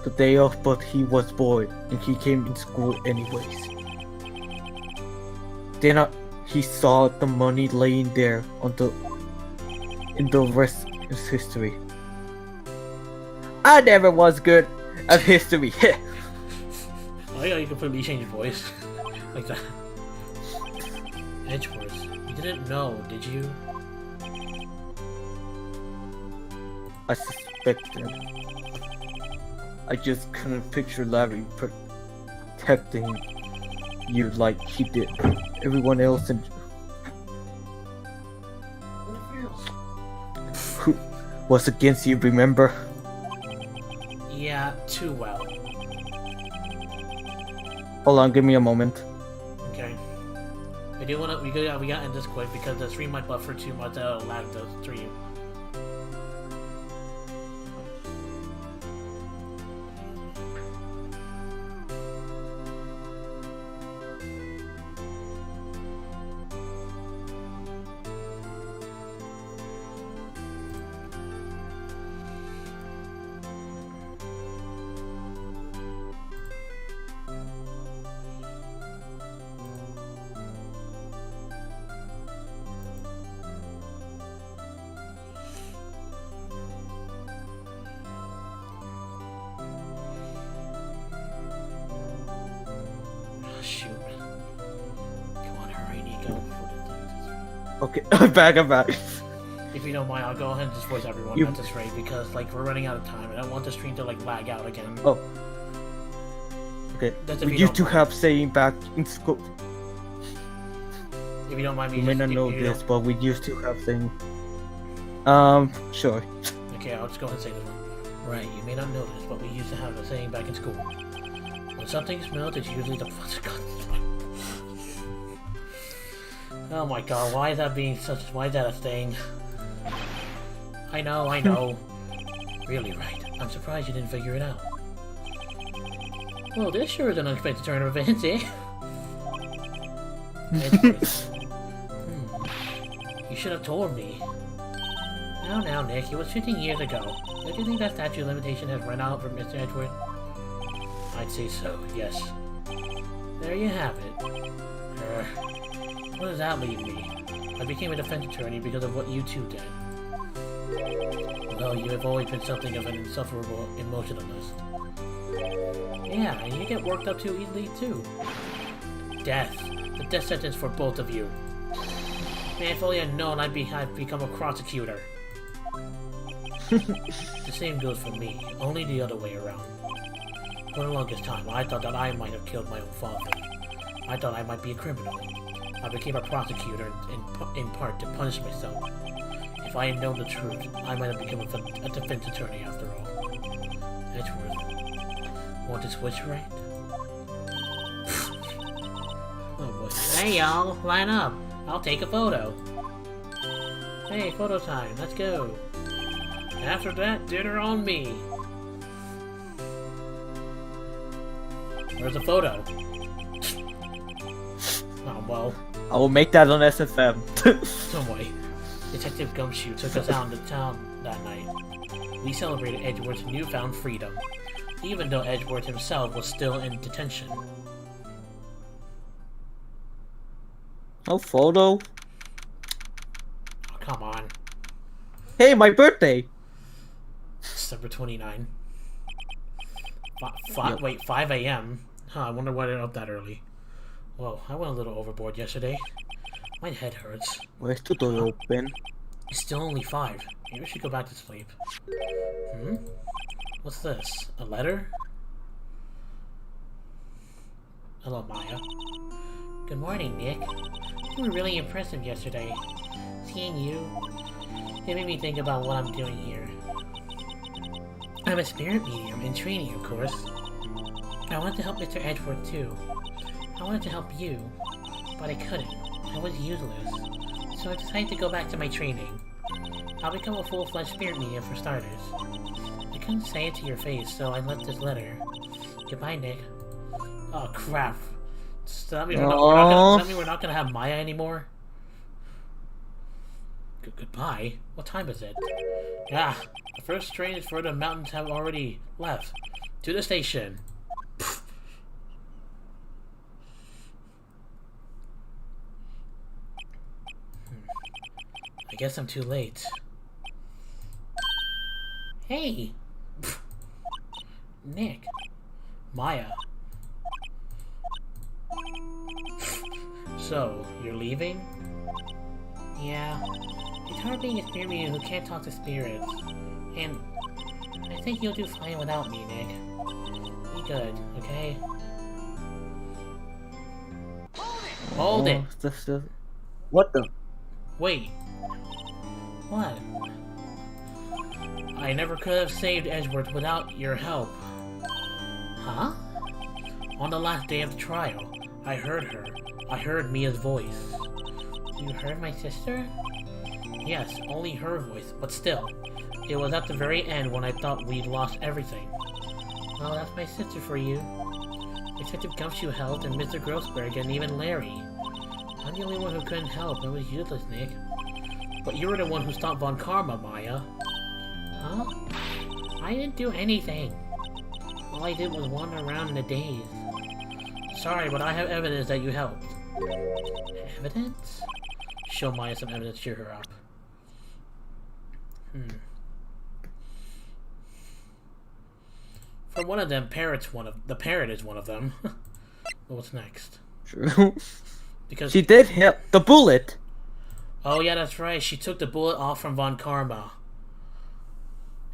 the day off, but he was bored, and he came in school anyways. he saw the money laying there in the rest is history. I never was good at history. Oh yeah, you completely change your voice. Like that. Edgeworth, you didn't know, did you? I suspected. I just couldn't picture Larry protecting you like he did everyone else and who was against you, remember? Yeah, too well. Hold on, give me a moment. Okay. I do wanna we gotta end this quick because the stream might buffer too much, that'll lag the stream. Okay, I'm back. If you don't mind, I'll go ahead and just voice everyone at this rate because, like, we're running out of time and I don't want the stream to, like, lag out again. Oh. Okay. We used to have saying back in school. If you don't mind me, you may not know this, but we used to have saying. Sure. Okay, I'll just go ahead and say this one. Right, you may not know this, but we used to have a saying back in school. When something smells, it's usually the... Oh my god, why is that a thing? I know. Really, Wright. I'm surprised you didn't figure it out. Well, this sure is an unexpected turn of events, eh? You should have told me. Now, Nick, it was 15 years ago. Don't you think that statute of limitation has run out for Mr. Edgeworth? I'd say so, yes. There you have it. What does that leave me? I became a defense attorney because of what you two did. Well, you have always been something of an insufferable emotionalist. Yeah, and you get worked up too easily, too. Death. The death sentence for both of you. Man, if only I'd known I'd become a prosecutor. The same goes for me, only the other way around. For the longest time, I thought that I might have killed my own father. I thought I might be a criminal. I became a prosecutor in part to punish myself. If I had known the truth, I might have become a defense attorney after all. Edgeworth, want to switch, right? Oh boy. Hey y'all, line up. I'll take a photo. Hey, photo time, let's go. After that, dinner on me. Where's the photo? Oh, well. I will make that on SFM. Some way. Detective Gumshoe took us out into town that night. We celebrated Edgeworth's newfound freedom, even though Edgeworth himself was still in detention. No photo? Oh, come on. Hey, my birthday! December 29. Yep. Wait, 5 a.m.? Huh, I wonder why they're up that early. Whoa, I went a little overboard yesterday. My head hurts. Where's the door open? It's still only 5. Maybe I should go back to sleep. What's this? A letter? Hello, Maya. Good morning, Nick. You were really impressive yesterday. Seeing you, it made me think about what I'm doing here. I'm a spirit medium in training, of course. I wanted to help Mr. Edgeworth too. I wanted to help you, but I couldn't. I was useless. So I decided to go back to my training. I'll become a full-fledged spirit medium for starters. I couldn't say it to your face, so I left this letter. Goodbye, Nick. Oh, crap. Does that mean we're not gonna have Maya anymore? Goodbye? What time is it? Ah, the first trains for the mountains have already left. To the station. guess I'm too late. Hey! Nick. Maya. So, you're leaving? Yeah. It's hard being a spirit medium who can't talk to spirits. And I think you'll do fine without me, Nick. Be good, okay? Hold it! What the? Wait. What? I never could have saved Edgeworth without your help. Huh? On the last day of the trial, I heard her. I heard Mia's voice. You heard my sister? Yes, only her voice, but still. It was at the very end when I thought we'd lost everything. Well, that's my sister for you. Detective Gumshoe helped, and Mr. Grossberg, and even Larry. I'm the only one who couldn't help. It was useless, Nick. But you were the one who stopped Von Karma, Maya. Huh? I didn't do anything. All I did was wander around in a daze. Sorry, but I have evidence that you helped. Evidence? Show Maya some evidence, cheer her up. For one of them, the parrot is one of them. Well, what's next? True. Because she did hit the bullet. Oh yeah, that's right. She took the bullet off from Von Karma.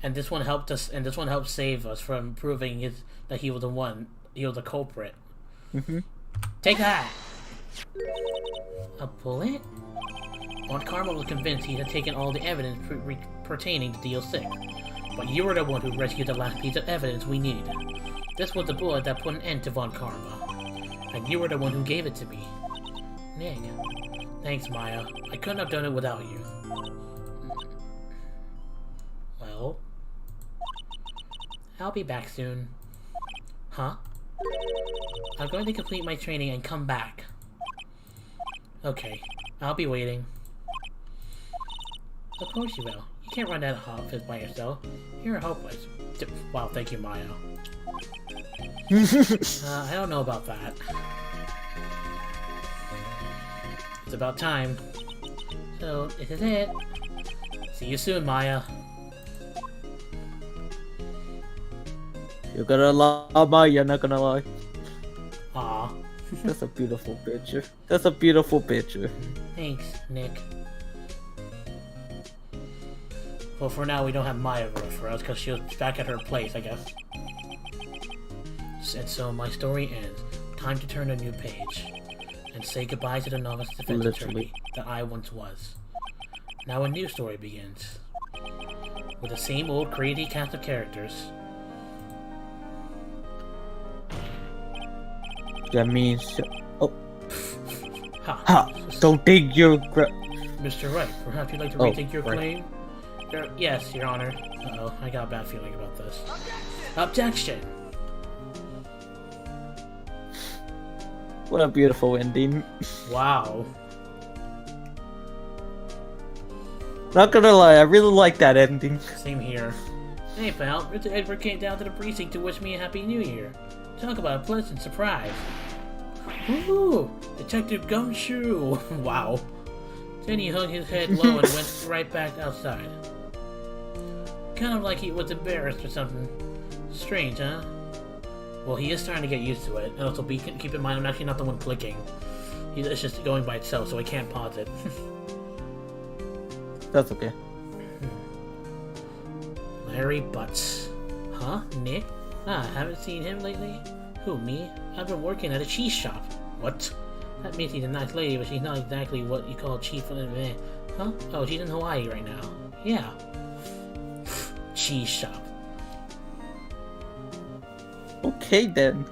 And this one helped us, and this one helped save us from proving that he was the one, he was the culprit. Take that! A bullet? Von Karma was convinced he had taken all the evidence pertaining to Deal 6. But you were the one who rescued the last piece of evidence we needed. This was the bullet that put an end to Von Karma. And you were the one who gave it to me. Nick. Thanks, Maya. I couldn't have done it without you. Well... I'll be back soon. Huh? I'm going to complete my training and come back. Okay. I'll be waiting. Of course you will. You can't run that office by yourself. You're hopeless. Wow, thank you, Maya. I don't know about that. It's about time. So, this is it. See you soon, Maya. You're gonna lie, Maya, not gonna lie. Aw. That's a beautiful picture. That's a beautiful picture. Thanks, Nick. Well, for now, we don't have Maya for us, because she was back at her place, I guess. And so, my story ends. Time to turn a new page. And say goodbye to the novice defense attorney that I once was. Now a new story begins. With the same old crazy cast of characters. That means... Oh. Ha! Ha! Don't dig your... Mr. Wright, perhaps you'd like to rethink your claim? Yes, Your Honor. Uh-oh, I got a bad feeling about this. Objection! What a beautiful ending. Wow. Not gonna lie, I really like that ending. Same here. Hey pal, Mr. Edward came down to the precinct to wish me a happy new year. Talk about a pleasant surprise. Ooh, Detective Gumshoe! Wow. Then he hung his head low and went right back outside. Kind of like he was embarrassed or something. Strange, huh? Well, he is starting to get used to it. And also, keep in mind, I'm actually not the one clicking. It's just going by itself, so I can't pause it. That's okay. Larry Butts. Huh? Nick? Haven't seen him lately? Who, me? I've been working at a cheese shop. What? That means he's a nice lady, but she's not exactly what you call chief of the... Huh? Oh, she's in Hawaii right now. Yeah. Cheese shop. Okay, then.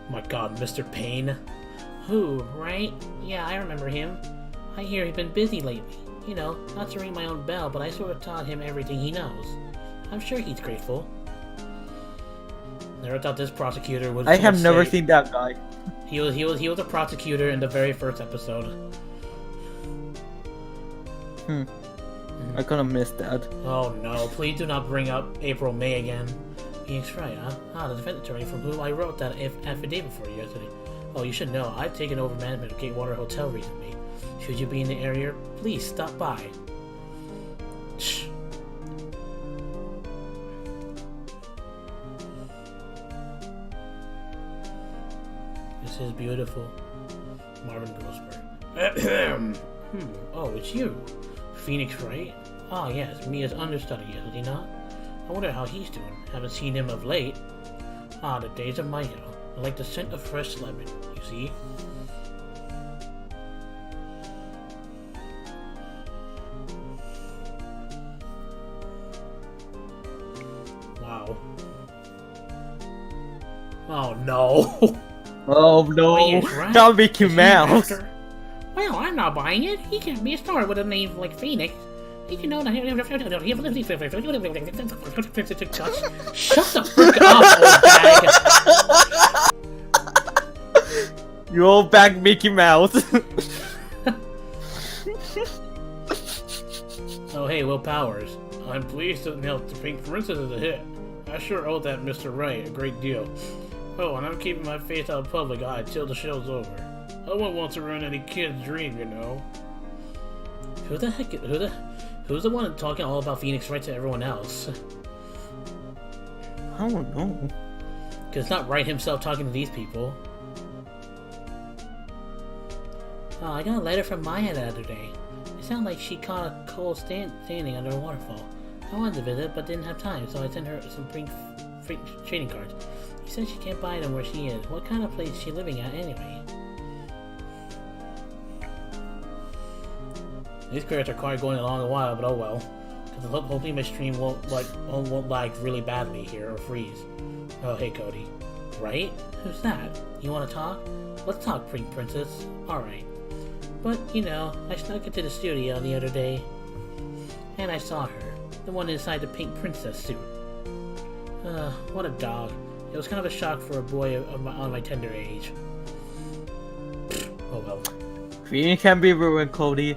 My god, Mr. Payne. Who, right? Yeah, I remember him. I hear he's been busy lately. You know, not to ring my own bell, but I sort of taught him everything he knows. I'm sure he's grateful. Never thought this prosecutor would... I have never seen that guy. He was a prosecutor in the very first episode. I could've missed that. Oh no, please do not bring up April May again. He's right, huh? The defense attorney from whom I wrote that affidavit for you yesterday. Oh, you should know, I've taken over management of Gatewater Hotel recently. Should you be in the area, please stop by. Shh. This is beautiful. Marvin Grossberg. Oh, it's you. Phoenix, Wright? Ah, yes, Mia's understudy, is he not? I wonder how he's doing. Haven't seen him of late. Ah, the days of Michael. I like the scent of fresh lemon, you see? Wow. Oh no! Oh no! Wait, right? Not Mickey Is he Mouse! after- Well, I'm not buying it. He can't be a star with a name like Phoenix. Did you know that? Shut the frick up, old bag! You old bag Mickey Mouse! Oh, hey, Will Powers. I'm pleased to announce the Pink Princess is a hit. I sure owe that Mr. Wright a great deal. Oh, and I'm keeping my face out of public eye till the show's over. I won't want to ruin any kid's dream, you know. Who's the one talking all about Phoenix Wright to everyone else? I don't know. Cause it's not Wright himself talking to these people. Oh, I got a letter from Maya the other day. It sounded like she caught a cold standing under a waterfall. I wanted to visit, but didn't have time, so I sent her some free trading cards. She said she can't buy them where she is. What kind of place is she living at anyway? These credits are quite going along a while, but oh well. Because hopefully my stream won't lag really badly here or freeze. Oh hey Cody. Right? Who's that? You want to talk? Let's talk, Pink Princess. Alright. But, you know, I snuck into the studio the other day, and I saw her. The one inside the Pink Princess suit. What a dog. It was kind of a shock for a boy on my tender age. Oh well. Phoenix can be ruined, Cody.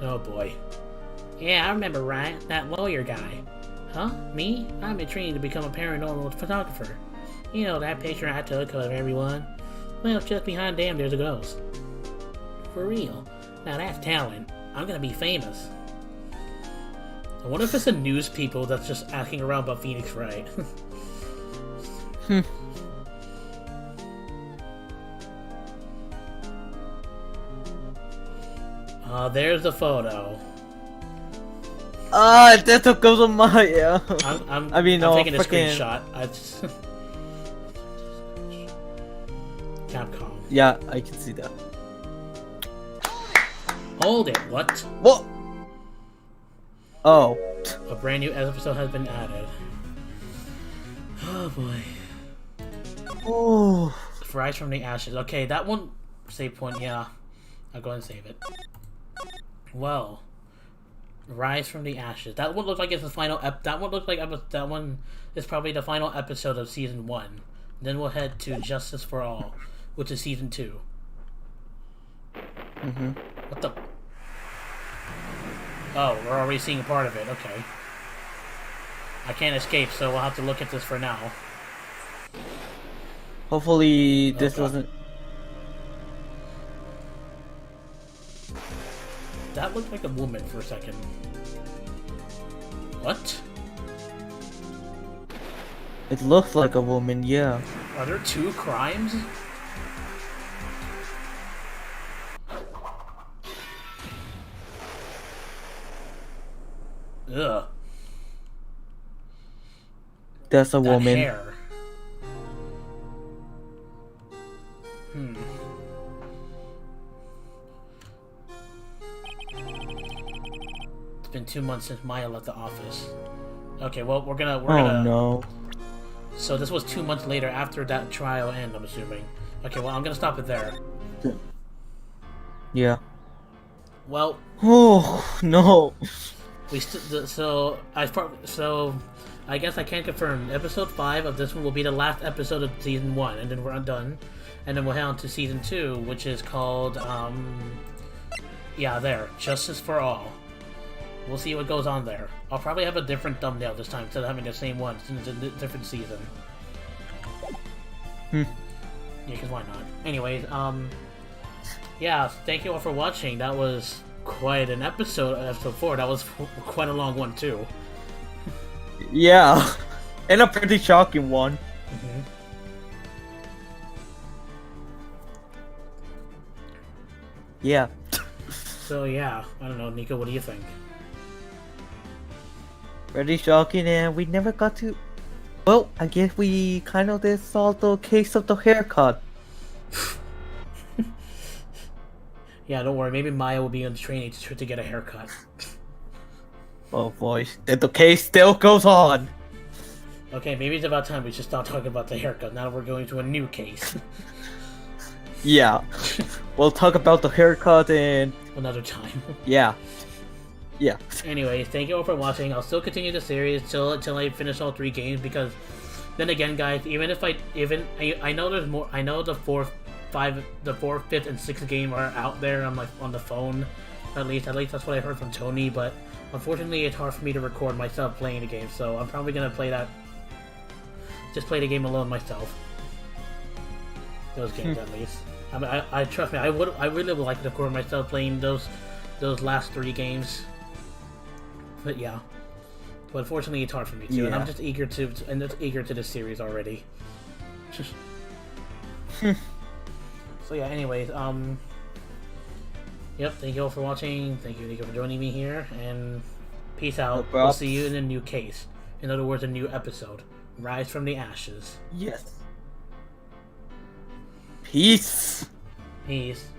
Oh boy. Yeah, I remember, right? That lawyer guy. Huh? Me? I'm in training to become a paranormal photographer. You know, that picture I took of everyone? Well, just behind them there's a ghost. For real. Now that's talent. I'm gonna be famous. I wonder if it's the news people that's just asking around about Phoenix Wright. There's the photo. That's what goes on my, yeah. I'm taking a screenshot. Capcom. Yeah, I can see that. Hold it, what? What? Oh. A brand new episode has been added. Oh boy. Oh. Rise from the Ashes. Okay, that one save point, yeah. I'll go ahead and save it. Well. Rise from the Ashes. That one looks like it's the final that one looks like that one is probably the final episode of season 1. Then we'll head to Justice for All, which is season 2. What the? Oh, we're already seeing part of it. Okay. I can't escape, so we'll have to look at this for now. Hopefully this doesn't. That looked like a woman for a second. What? It looks like a woman, yeah. Are there 2 crimes? Ugh. That's a That woman. hair. It's been 2 months since Maya left the office. Okay, well, we're gonna... Oh no. So this was 2 months later after that trial end, I'm assuming. Okay, well, I'm gonna stop it there. Yeah. Well... Oh, no. So I guess I can confirm episode 5 of this one will be the last episode of season 1, and then we're done. And then we'll head on to season 2, which is called, yeah, there, Justice for All. we'll see what goes on there. I'll probably have a different thumbnail this time instead of having the same one since it's a different season. Yeah, because why not? Anyways, yeah, thank you all for watching. That was quite an episode 4. That was quite a long one, too. Yeah, and a pretty shocking one. Yeah. So, yeah, I don't know, Nico, what do you think? Pretty shocking, and we never got to... Well, I guess we kind of did solve the case of the haircut. Yeah, don't worry, maybe Maya will be on the training to get a haircut. Oh boy, the case still goes on. Okay, maybe it's about time we should stop talking about the haircut. Now we're going to a new case. Yeah. We'll talk about the haircut and... Another time. Yeah. Yeah. Anyways, thank you all for watching. I'll still continue the series till I finish all 3 games, because then again, guys, even if I know there's more. I know the 4th, 5th, 5th, and 6th game are out there on the phone. At least that's what I heard from Tony. But unfortunately, it's hard for me to record myself playing the game, so I'm probably gonna play that. Just play the game alone myself. Those games, at least. I mean, I trust me. I really would like to record myself playing those last 3 games. But yeah, but unfortunately it's hard for me too, and I'm just eager to this series already. So yeah, anyways, yep, thank you all for watching. Thank you, Nico, for joining me here, and peace out. No We'll see you in a new case. In other words, a new episode. Rise from the ashes. Yes. Peace. Peace.